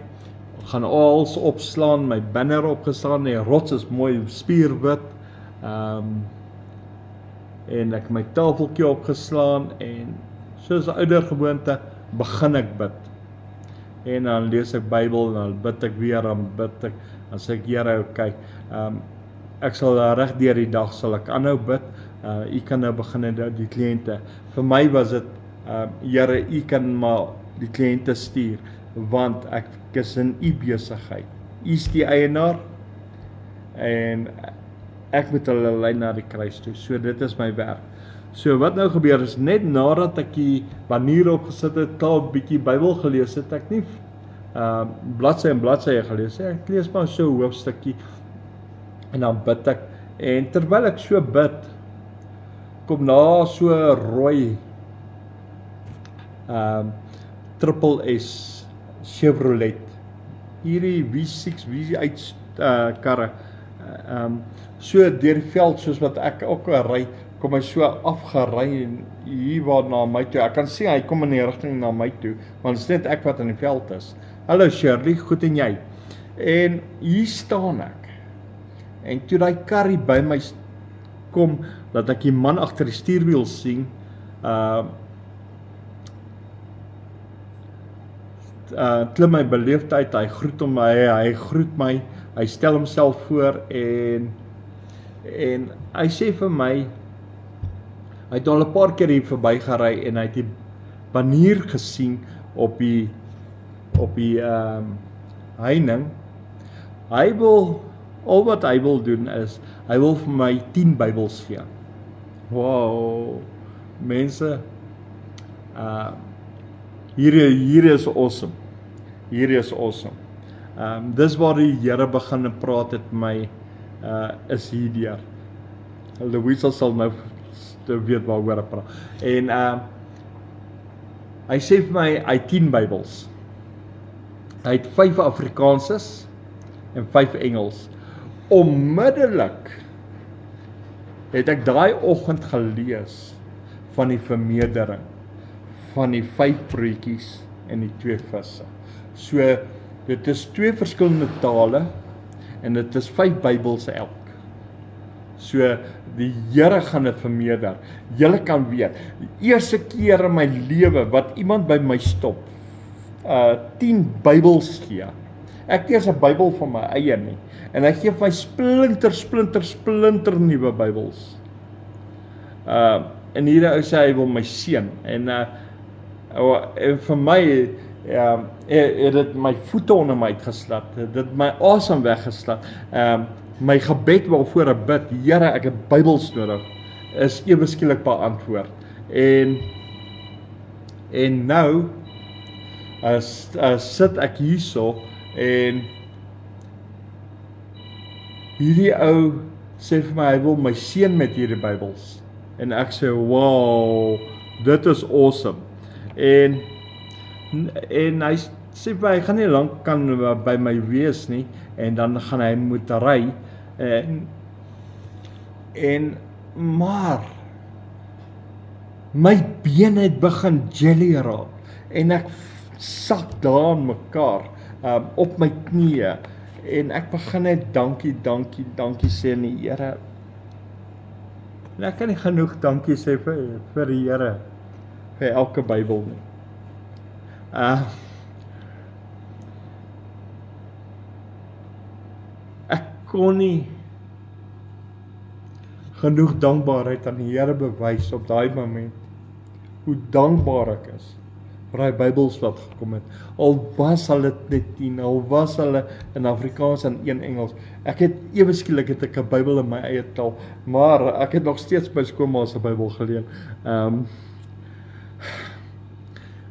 gaan alles opslaan, my banner opgeslaan, die rots is mooi spierwit, en ek my tafeltjie opgeslaan, en soos 'n ouer gewoonte, begin ek bid. En dan lees ek Bybel, dan bid ek weer, dan bid ek, dan sê ek, Here, okay, ek sal reg deur die dag sal ek aanhou bid, u kan nou begin die kliënte. Vir my was dit, Here, u kan maar die kliënte stuur, want ek is in u besigheid. U is die eienaar, en ek moet hulle lei na die kruis toe, so dit is my werk. So wat nou gebeur is, net nadat ek die banier opgesit het, klaar 'n bietjie Bybel gelees het, ek nie bladsy en bladsye gelees, ek lees maar so 'n hoofstukkie, en dan bid ek, en terwyl ek so bid, kom na so 'n rooi Triple S Chevrolet, hierdie V6, V8 karre, so deur die veld, soos wat ek ook ry, kom hy so afgery en hier waar na my toe. Ek kan sien hy kom in die rigting na my toe, want dit is net ek wat in die veld is. Hallo Shirley, goed en jy? En hier staan ek. En toe daai kar hier by my kom, dat ek die man agter die stuurwiel sien, klim my beleefdheid, hy groet hom, hy groet my, hy stel homself voor en hy sê vir my, hy het al 'n paar keer hier verby gery en hy het die banier gesien op die heining. Hy wil, al wat hy wil doen is, hy wil vir my 10 Bybels gee. Wow, mense, hier is awesome. Hier is awesome. Dis waar die Here begin praat het my, is hierdeur. Louisa sal nou weet waaroor ek praat. En hy sê vir my, hy het 10 Bybels. Hy het 5 Afrikaanses en 5 Engels. Onmiddellik het ek daai oggend gelees van die vermeerdering van die 5 broodjies en die 2 visse. So, dit is 2 verskillende tale en dit is 5 Bybelse elk. So, die Here gaan dit vermeerder. Julle kan weet, die eerste keer in my lewe wat iemand by my stop, 10 Bybels gee. Ek het eers 'n Bybel van my eie nie. En hy gee my splinter nuwe Bybels. En hierdie ou sê hy wil my seën. En vir my het dit my voete onder my uitgeslat. Dit my asem weggeslat. My gebed waarvoor ek bid, Here, ek het Bybels nodig, is ewe skielik beantwoord. En nou sit ek hierso en hierdie ou sê vir my, hy wil my seën met hierdie Bybels. En ek sê, wow, dit is awesome. En hy sê vir my, hy gaan nie lank kan by my wees nie, en dan gaan hy moet ry. Maar my bene het begin jelly raak en ek sak daar in mekaar op my knieë en ek begin net dankie sê aan die Here. En ek kan nie genoeg dankie sê vir die Here vir elke Bybel nie. Ek kon nie genoeg dankbaarheid aan die Here bewys op daai moment, hoe dankbaar ek is vir daai Bybels wat gekom het, al was hulle net 10, al was hulle in Afrikaans en 1 Engels, ek het ewe skielik het ek 'n Bybel in my eie taal, maar ek het nog steeds my skoonma se Bybel geleen,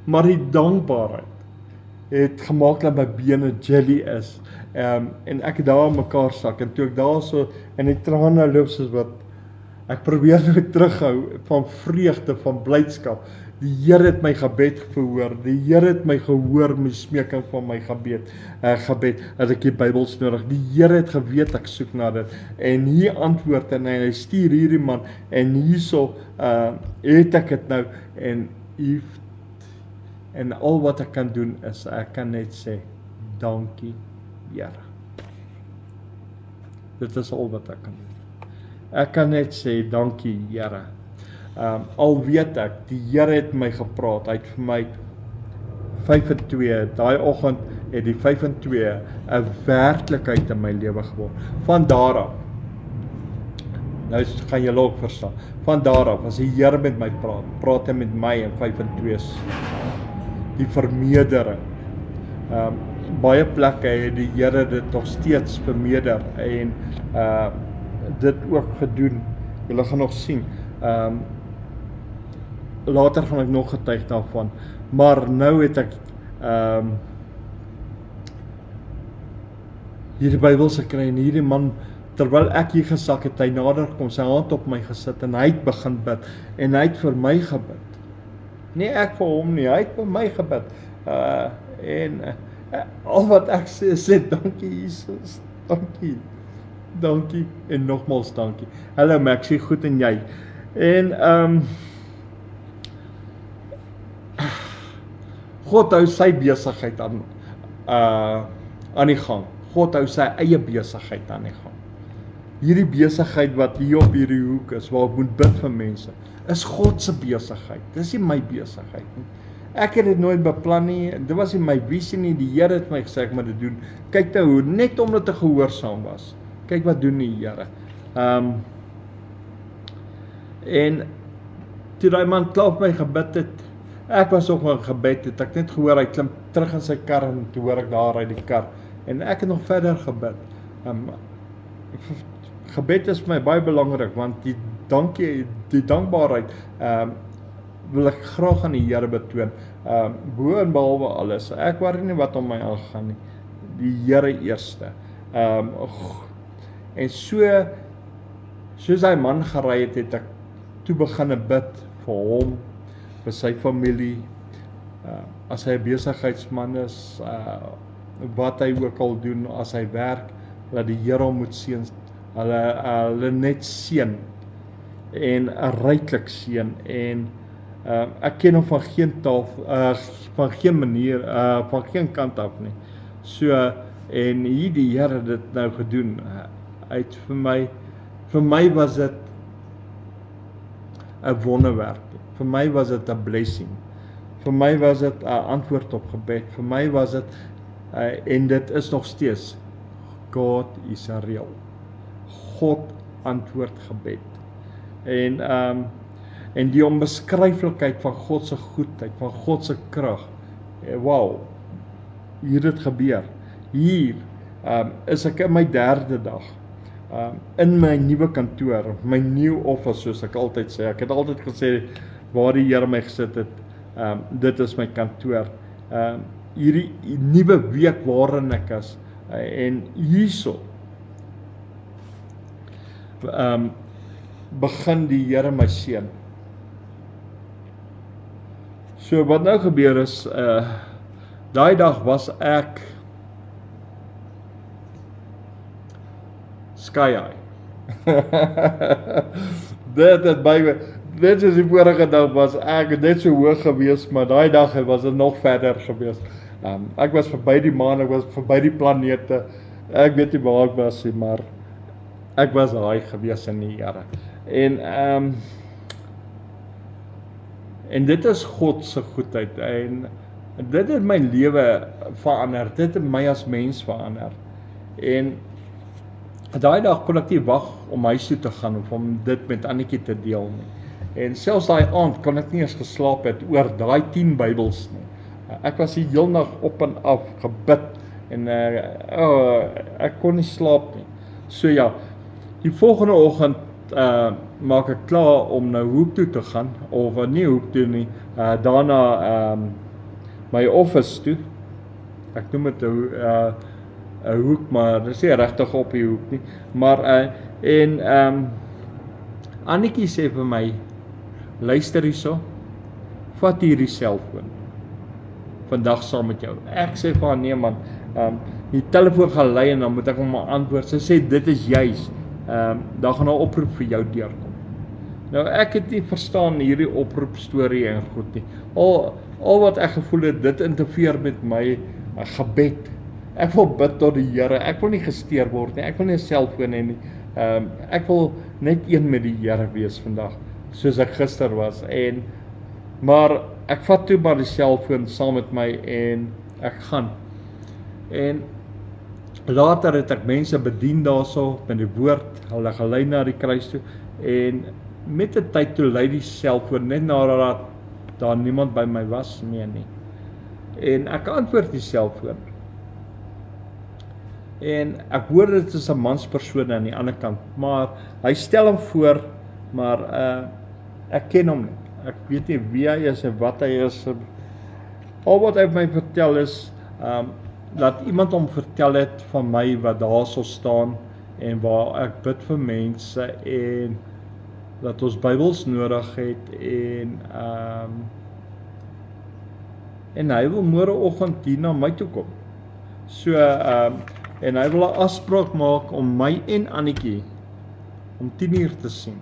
maar die dankbaarheid het gemaak dat my bene jelly is, en ek het daar mekaar sak, en toe ek daar so, en die trane loop soos wat, ek probeer nou terughou, van vreugde, van blydskap, die Here het my gebed verhoor, die Here het my gehoor, my smeking van my gebed, dat ek die Bybels nodig, die Here het geweet, ek soek na dit, en hier antwoord, en hy stuur hierdie man, en hierso, het ek het nou, en hier En al wat ek kan doen is, ek kan net sê, dankie Here. Dit is al wat ek kan doen. Ek kan net sê, dankie Here. Al weet ek, die Here het my gepraat, hy het vir my 5 en 2, daai oggend het die 5 en 2 'n werklikheid in my lewe geword. Van daar af, nou gaan julle ook verstaan, van daar af, as die Here met my praat hy met my in 5 en 2, die vermeerdering. Baie plekke het die Here dit nog steeds vermeerder en dit ook gedoen. Julle gaan nog sien. Later gaan ek nog getuig daarvan. Maar nou het ek hierdie Bybelse kry en hierdie man, terwyl ek hier gesak het, hy nader kom, sy hand op my gesit en hy het begin bid en hy het vir my gebid. Nie ek vir hom nie, hy het vir my gebid. Al wat ek sê, dankie Jesus, dankie en nogmaals dankie. Hallo Max, jy goed en jy? En God hou sy besigheid aan die gang. God hou sy eie besigheid aan die gang. Hierdie besigheid wat hier op hierdie hoek is, waar ek moet bid vir mense, is God se besigheid. Dis nie my besigheid nie. Ek het dit nooit beplan nie, dit was nie my visie nie, die Here het my gesê ek moet dit doen. Kyk nou hoe, net omdat ek gehoorsaam was. Kyk wat doen die Here. En toe die man klaar op my gebid het, ek was ook in gebed, het ek net gehoor, hy klim terug in sy kar en toe hoor ek daar uit die kar. En ek het nog verder gebid. Gebed is vir my baie belangrik, want die dankbaarheid wil ek graag aan die Here betoon. Bo en behalwe alles, ek worry nie wat om my aangaan nie, die Here eerste. En soos hy man gery het, het ek toe begin bid vir hom, vir sy familie, as hy 'n besigheidsman is, wat hy ook al doen, as hy werk, dat die Here hom moet seën, hulle net seën, en ryklik seën, en ek ken hom van geen van geen manier, van geen kant af nie. So, en hier die Here dit nou gedoen, hy het vir my was dit 'n wonderwerk, vir my was dit 'n blessing, vir my was dit 'n antwoord op gebed, vir my was dit, en dit is nog steeds, God is real, God antwoord gebed, en die onbeskryflikheid van God se goedheid, van God se krag, wow, hier het gebeur, hier is ek in my 3de dag, in my nuwe kantoor, my new office, soos ek altyd sê, ek het altyd gesê, waar die Here my gesit het, dit is my kantoor, hierdie nuwe week waarin ek is, en hierso, begin die Here my seën. So wat nou gebeur is, daai dag was ek sky high. Dit is die vorige dag was ek net so hoog gewees, maar daai dag was dit nog verder gewees. Ek was verby die maan, ek was verby die planete, ek weet nie waar ek was nie, maar ek was daai gewees in die Here. En dit is God se goedheid, en dit het my lewe verander, dit het my as mens verander, en daai dag kon ek nie wag om huis toe te gaan, of om dit met Annetjie te deel nie, en selfs daai aand kon ek nie eens geslaap het oor daai 10 Bybels nie, ek was die heel nag op en af gebid, en ek kon nie slaap nie, so ja, die volgende oggend, maak ek klaar om na hoek toe te gaan, of nie hoek toe nie, daarna my office toe, ek noem het 'n hoek, maar dit is nie regtig op die hoek nie, maar, Annetjie sê vir my, luister hierso, vat hierdie selfoon, vandag saam met jou, ek sê vir haar, nee man, die telefoon gaan lui en dan moet ek hom maar antwoord, sy sê, dit is juist, dan gaan 'n oproep vir jou deurkom. Nou ek het nie verstaan hierdie oproepstorie en goed nie. Al wat ek gevoel het, dit interfereer met my gebed. Ek wil bid tot die Here. Ek wil nie gesteer word nie. Ek wil nie 'n selfoon hê nie. Ek wil net een met die Here wees vandag, soos ek gister was. Maar ek vat toe maar die selfoon saam met my en ek gaan. En later het ek mense bedien daarso met die woord, hulle gelei na die kruis toe en met die tyd toe lei die selfoon net nadat daar niemand by my was meer nie. En ek antwoord die selfoon. En ek hoor dit is 'n manspersoon aan die ander kant, maar hy stel hom voor, maar ek ken hom nie. Ek weet nie wie hy is en wat hy is. Al wat hy my vertel is, dat iemand hom vertel het van my wat daar sal staan en waar ek bid vir mense en dat ons Bybels nodig het en hy wil môreoggend hier na my toe kom. So en hy wil 'n afspraak maak om my en Annetjie om 10:00 te sien.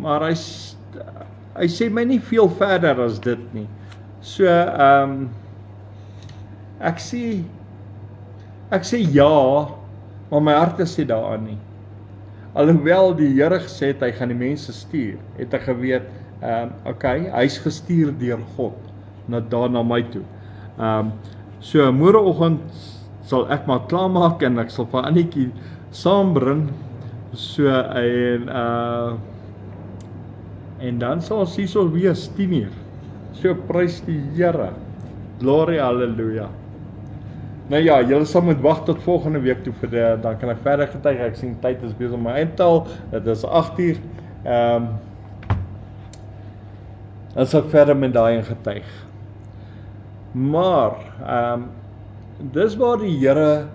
Maar hy sê my nie veel verder as dit nie. So ek sê ja, maar my hart sê daaraan nie. Alhoewel die Here gesê het hy gaan die mense stuur, het ek geweet, okay, hy's gestuur deur God daar na my toe. So môreoggend sal ek maar klaarmaak en ek sal vir Annetjie saambring. So en dan sal ons hierso wees 10:00. So prys die Here. Glory, halleluja. Nou ja, julle sal moet wag tot volgende week toe dan kan ek verder getuig. Ek sien tyd is besig om my eindtal. Dit is 8:00. Dan sal ek verder met daai getuig. Maar dis waar die Here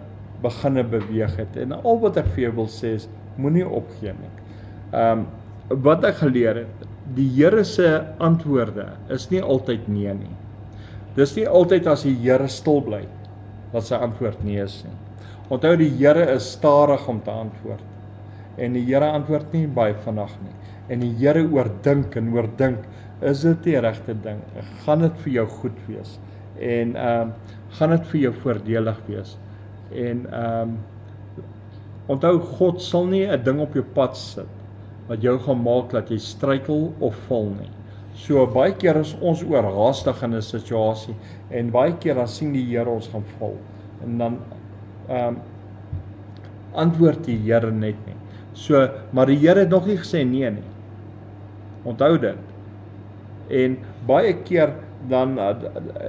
beginne beweeg het. En al wat ek vir jou wil sê is, moenie opgee nie. Wat ek geleer het, die Here se antwoorde is nie altyd nee nie. Dis nie altyd as die Here stil bly dat sy antwoord nee is nie. Onthou, die Here is stadig om te antwoord. En die Here antwoord nie baie vinnig nie. En die Here oordink, is dit die regte ding? Gaan dit vir jou goed wees? En gaan dit vir jou voordelig wees? En onthou, God sal nie 'n ding op jou pad sit wat jou gaan maak dat jy struikel of val nie. So baie keer is ons oorhaastig in 'n situasie en baie keer dan sien die Here ons gaan val. En dan antwoord die Here net nie. So, maar die Here het nog nie gesê nee nie. Onthou dit. En baie keer dan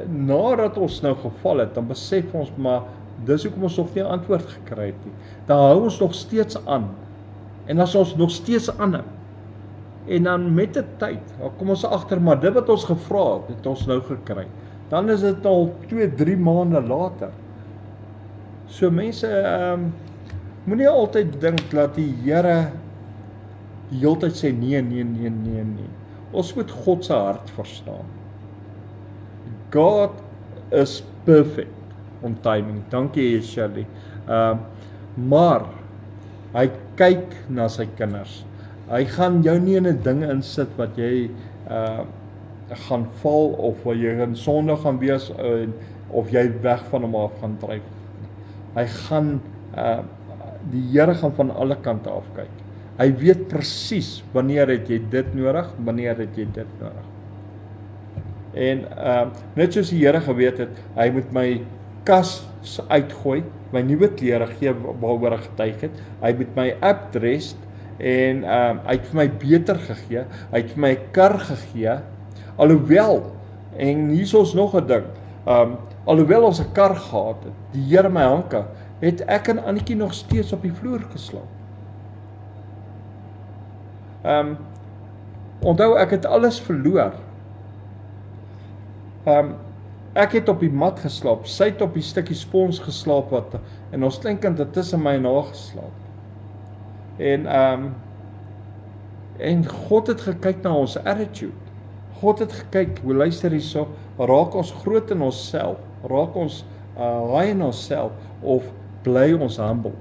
nadat ons nou geval het, dan besef ons maar dis hoekom ons nog nie 'n antwoord gekry het nie. Dan hou ons nog steeds aan. En as ons nog steeds aanhou, en dan met die tyd, dan kom ons agter, maar dit wat ons gevra het ons nou gekry. Dan is dit al 2-3 maande later. So mense, moenie altyd dink dat die Here die hele tyd sê nee. Ons moet God se hart verstaan. God is perfect on timing. Dankie Shirley. Maar hy kyk na sy kinders. Hy gaan jou nie in 'n ding insit wat jy gaan val of wat jy in sonde gaan wees of jy weg van hom af gaan dryf. Hy gaan die Here gaan van alle kante af kyk. Hy weet presies wanneer het jy dit nodig, wanneer het jy dit nodig. En net soos die Here geweet het, hy moet my kas uitgooi, my nuwe klere gee waaroor ek getuig het. Hy moet my updress en hy het vir my beter gegee. Hy het vir my 'n kar gegee. Alhoewel, en hier is ons nog 'n ding. Alhoewel ons 'n kar gehad het, die Here my hanke, het ek en Annetjie nog steeds op die vloer geslaap. Onthou, ek het alles verloor. Ek het op die mat geslaap, sy het op die stukkie spons geslaap en ons kleinkind het tussen my en haar geslaap. En God het gekyk na ons attitude. God het gekyk, hoe luister hierso, raak ons groot in onsself, raak ons high in onsself, of bly ons humble.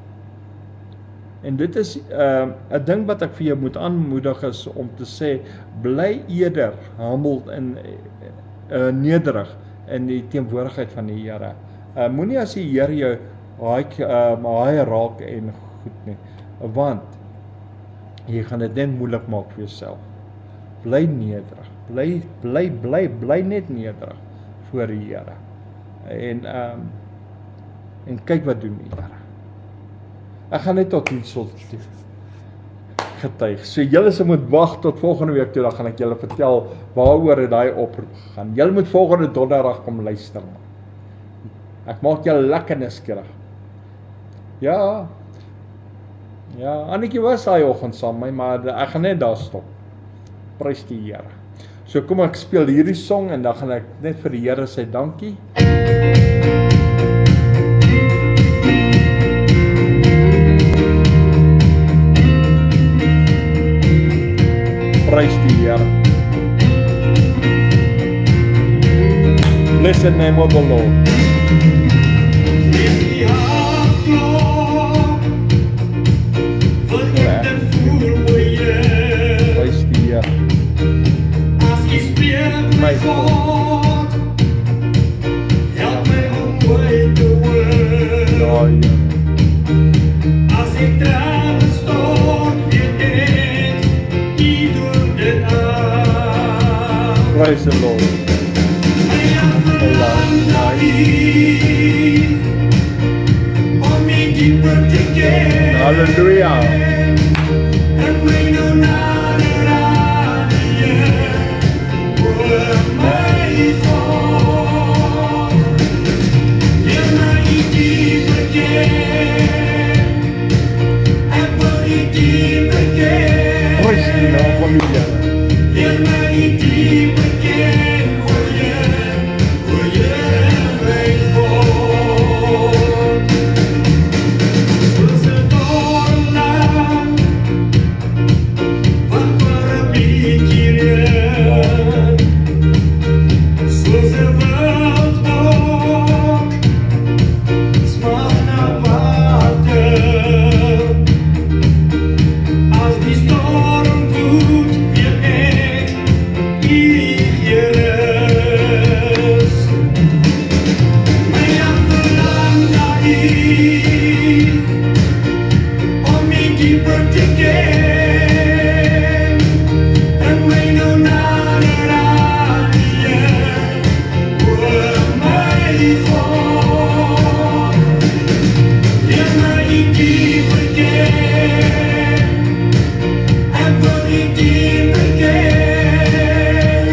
En dit is 'n ding wat ek vir jou moet aanmoedig is om te sê, bly eerder humble en nederig in die teenwoordigheid van die Here. Moenie as die Here jou haai raak en goed nie, want jy gaan dit net moeilik maak vir jouself. Bly nederig, bly net nederig voor die Here. En kyk wat doen die Here. Ek gaan net tot hier so getuig. So julle se moet wag tot volgende week toe, dan gaan ek julle vertel waaroor het daai oproep gegaan. Julle moet volgende donderdag kom luister. Ek maak julle lekker nuuskierig. Ja, Annetjie was daai oggend saam met my, maar ek gaan net daar stop. Prys die Here. So kom ek speel hierdie song en dan gaan ek net vir die Here sê dankie. Prys die Here. Bless the name of the Lord. Is die hart klaar? Wil ek dit voel, o Heer? Prys die Here. As jy spreek my God, help my om ooit te hoor. Ja, Here. As ek trane stort, weet ek, U doen dit aan. Praise the Lord. My hart verlang na U, om U dieper te ken. Hallelujah. En my nou nader aan U, oor my God. Leer my U dieper ken, ek wil U dieper ken. Praise die naam van die Here. Leer my U dieper ken, o Heer, my God. Soos 'n doorland, wat vir 'n bietjie reën, soos 'n wildbok, smag na water. As die storm woedt, weet ek, U Heer is. My hart verlang na U, om U dieper te ken. En my nou nader aan U, oor my God. Leer my U dieper ken, ek wil U dieper ken.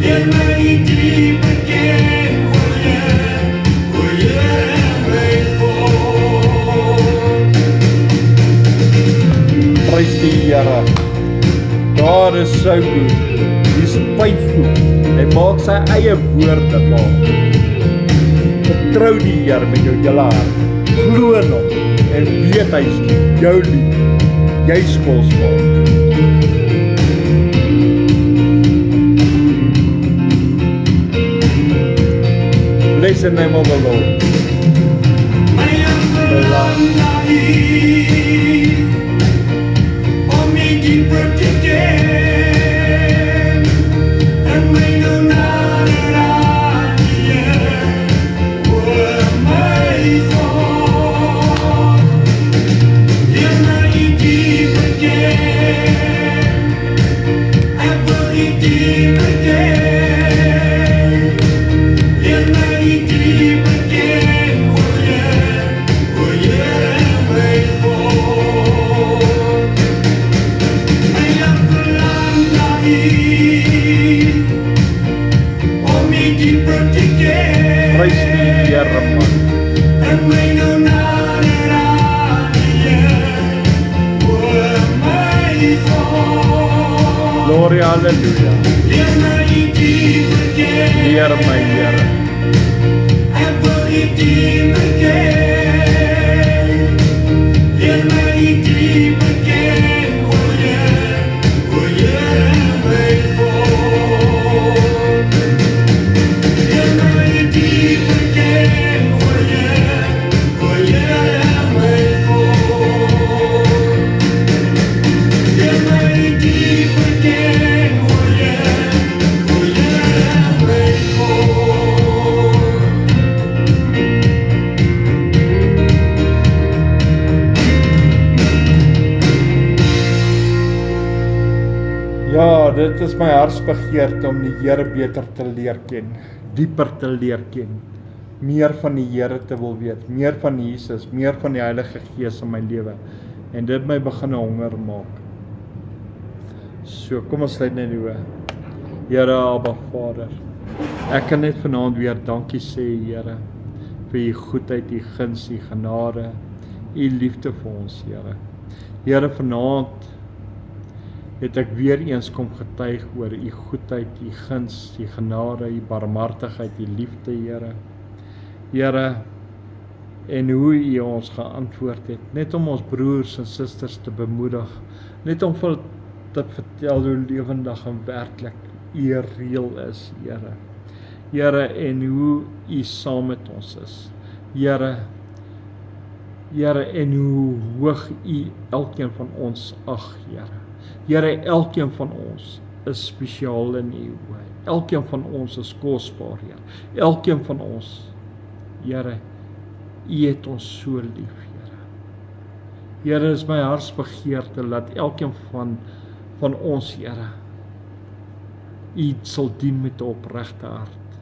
Leer my U dieper ken, o Heer, my God. Prys die Here. God is so good. He's faithful. Hy maak sy eie woorde waar. Vertrou die Here met jou hele hart. Glo in hom en weet hy is jou lief. Jy's kosbaar. Bless the name of the Lord. My hart verlang na U, om U dieper te ken. En my nou nader aan U, oor my God. Leer my U dieper ken, ek wil U dieper ken. Leer my U dieper ken, o Heer, my God. My hart verlang na U, om U dieper te ken. Prys die Here man. En my nou nader aan U, oor my God. Glory, hallelujah. Leer my U dieper ken, Heer my Here. ek wil U dieper ken. Leer my U dieper ken, o Heer, my God. Leer my U dieper ken, o Heer, my God. dit is my hartsbegeerte om die Here beter te leer ken, dieper te leer ken, meer van die Here te wil weet, meer van Jesus, meer van die Heilige Gees in my lewe, en dit my begin honger maak. So, kom ons sluit net die oë. Here, Abba Vader, ek kan net vanaand weer dankie sê, Here, vir u goedheid, u guns, u genade, u liefde vir ons, Here. Here, vanaand het ek weer eens kom getuig oor u goedheid, u guns, u genade, u barmhartigheid, u liefde, Here. Here, en hoe u ons geantwoord het, net om ons broers en susters te bemoedig, net om vir te vertel hoe lewendig en werklik u reël is, Here. Here, en hoe u saam met ons is. Here, en hoe hoog u elkeen van ons ag, Here. Here, elkeen van ons is spesiaal in u oë. Elkeen van ons is kosbaar, Here. Elkeen van ons, Here, u het ons so lief, Here. Here, is my hartsbegeerte, laat elkeen van ons, Here, u sal dien met 'n opregte hart.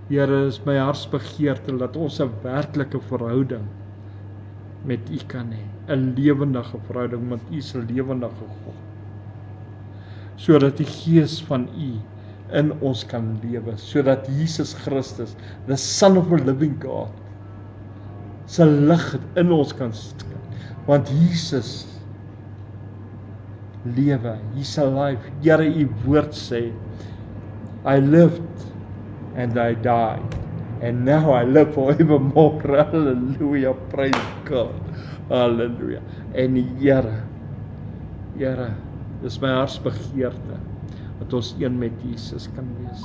Here, is my hartsbegeerte, dat ons 'n werklike verhouding met u kan hê, 'n lewendige verhouding met u se lewendige God, sodat die Gees van u in ons kan lewe, sodat Jesus Christus, the Son of the Living God, sy lig in ons kan skyn, want Jesus lewe, he's alive. Here, u woord sê, I lived and I died, and now I live forevermore. Hallelujah, praise God. Hallelujah. En Here, dis my hartsbegeerte, dat ons een met Jesus kan wees.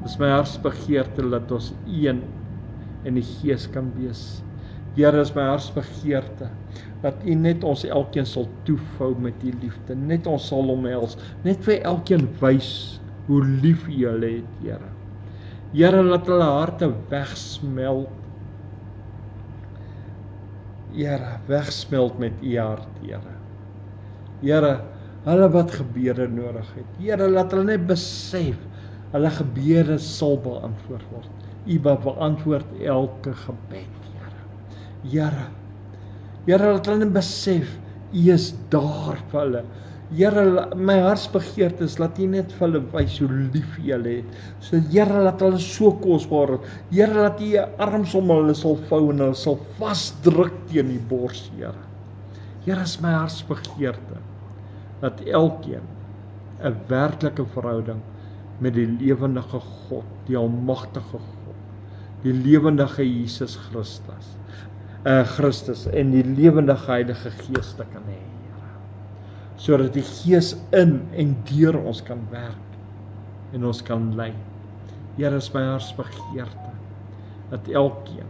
Dis my hartsbegeerte, dat ons een in die Gees kan wees. Here, is my hartsbegeerte, dat u net ons elkeen sal toevou met die liefde, net ons sal omhels, net vir elkeen wys hoe lief u hulle het, Here. Here, laat hulle harte wegsmelt, Here, wegsmelt met u hart, Here. Here, hulle wat gebede nodig het, Here, laat hulle net besef, hulle gebede sal beantwoord word. U beantwoord elke gebed, Here. Here, laat hulle net besef, u is daar vir hulle. Here, my hartsbegeerte is, laat u net vir hulle wys hoe lief u hulle het. So, Here, laat hulle so kosbaar word. Here, laat u u arms om hulle sal vou en hulle sal vasdruk teen die bors, Here. Here, is my hartsbegeerte, dat elkeen 'n werklike verhouding met die lewendige God, die almagtige God, die lewendige Jesus Christus en die lewendige Heilige Gees te kan hê, Here. Sodat die Gees in en deur ons kan werk en ons kan lei. Here, is my hartsbegeerte, dat elkeen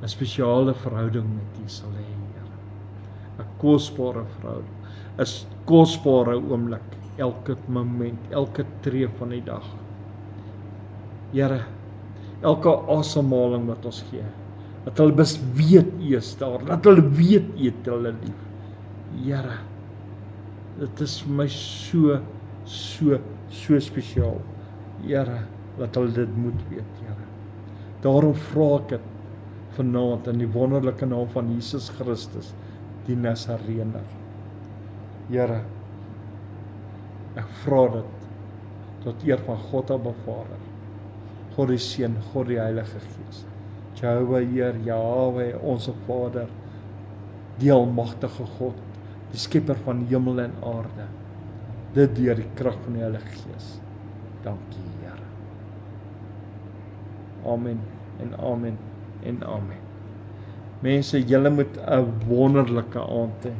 'n spesiale verhouding met U sal hê, Here. 'n kosbare verhouding, 'n kosbare oomblik, elke moment, elke tree van die dag. Here, elke asemhaling wat ons gee, dat hulle weet U is daar, dat hulle weet U het hulle lief. Here, dit is vir my so spesiaal. Here, dat hulle dit moet weet, Here. Daarom vra ek dit vanaand in die wonderlike naam van Jesus Christus, die Nasareëner. Here, ek vra dit tot eer van God Abba Vader, God die Seun, God die Heilige Gees, Jehovah Heer, Jahwe, onze Vader, die almagtige God, die skepper van hemel en aarde, dit deur die krag van die Heilige Gees. Dankie, Here. Amen en amen en amen. Mense, julle moet 'n wonderlike aand hê,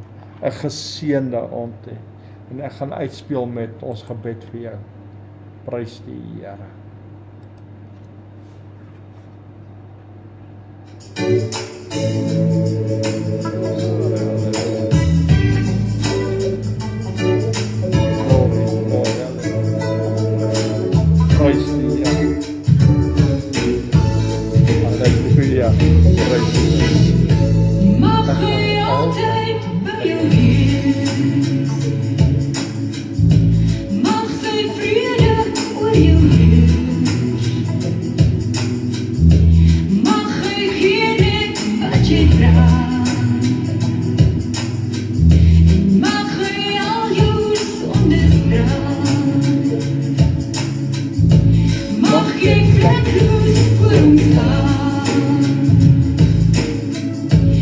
'n geseënde aand hê. En ek gaan uitspeel met ons gebed vir jou. Prys die Here. Prys die Here. Halleluja. Prys die Here. Mag u altijd bij u wezen.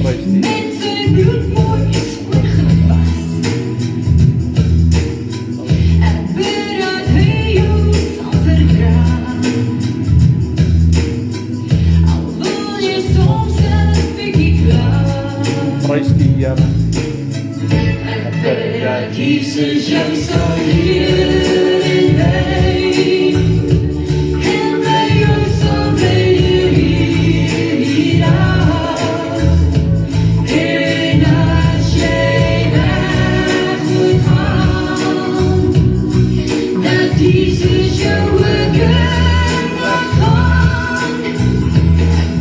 Prys die Met zijn bloed mooi is opgepast. En bereid hij jou zal vergaan. Al wil je soms een beetje klaar. Prys die Here. En bereid Jezus jou zal leren bij. En bij jou zal blijven hier aan. En als jij weg moet gaan, dat Jezus jou weer mag gaan.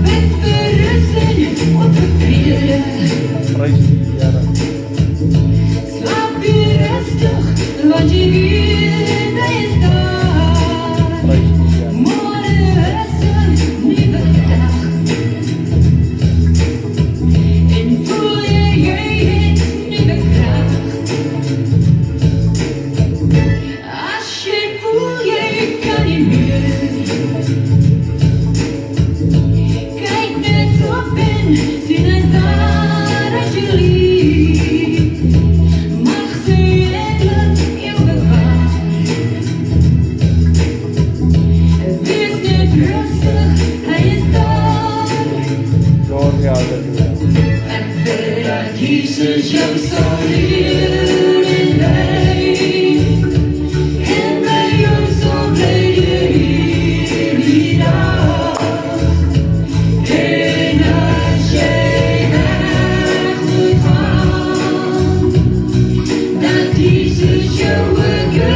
Met verrusting op de vrede. Prys die Here. Slaap je rustig, want je weet hij is daar. Prys die Here. Morgen is een nieuwe dag. En voel je het nieuwe kracht. Als je voelt je kan niet meer. Kijk net op en zie het daar als je lief. Mag ze eeuwig jou bewaren. Wees niet rustig, hij is daar. Gloria, halleluja. En veruit Jezus jou zal leren bij. En bij jou zal blijven hier aan. En als jij weg moet gaan, dat Jezus jou weer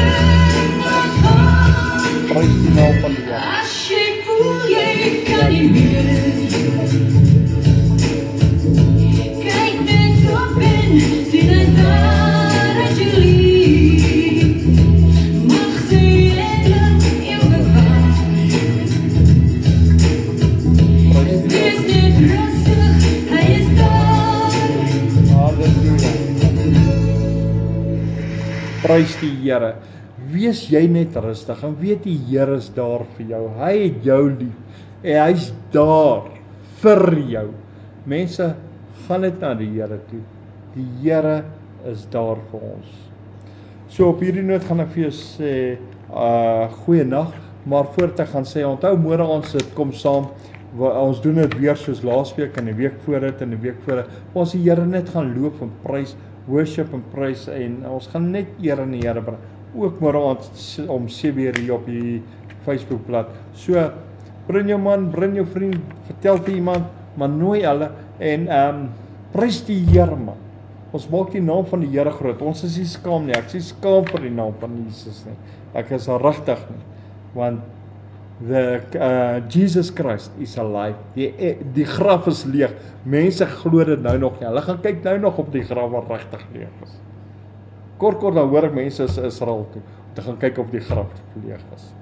mag gaan. Prys die naam van die Here. Als je voelt je kan niet meer. Kijk net op en zie het daar als je lief. Mag ze eeuwig jou bewaren. Prys die Wees niet rustig, hij is daar. Halleluja. Prys die Here. Wees jy net rustig en weet die Here is daar vir jou. Hy het jou lief en hy's daar vir jou. Mense, gaan net na die Here toe. Die Here is daar vir ons. So op hierdie noot gaan ek vir jou sê goeie nag, maar voordat ek gaan sê, onthou môre ons dit kom saam. Ons doen dit weer soos laasweek en die week voor dit en die week voor dit. Ons die Here net gaan loof en prys, worship en prys en ons gaan net eer aan die Here bring. Ook môre om 7:00 hier op die Facebookblad. So bring jou man, bring jou vriend, vertel vir iemand, maar nooi hulle en prys die Here man. Ons maak die naam van die Here groot. Ons is nie skaam nie. Ek is nie skaam vir die naam van Jesus nie. Ek is regtig nie. Want Jesus Christ is alive. Die graf is leeg. Mense glo dit nou nog nie. Hulle gaan kyk nou nog op die graf wat regtig leeg is. Kort dan hoor ek mense is Israel toe. Te gaan kyk of die graf leeg is.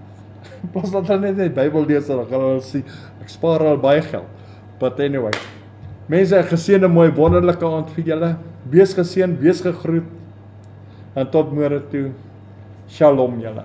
Pas dat hulle net die Bybel lees en dan gaan hulle sien. Ek spaar al baie geld. But anyway. Mense, 'n geseënde mooi wonderlike aand vir julle. Wees geseën, wees gegroet. En tot môre toe. Shalom julle.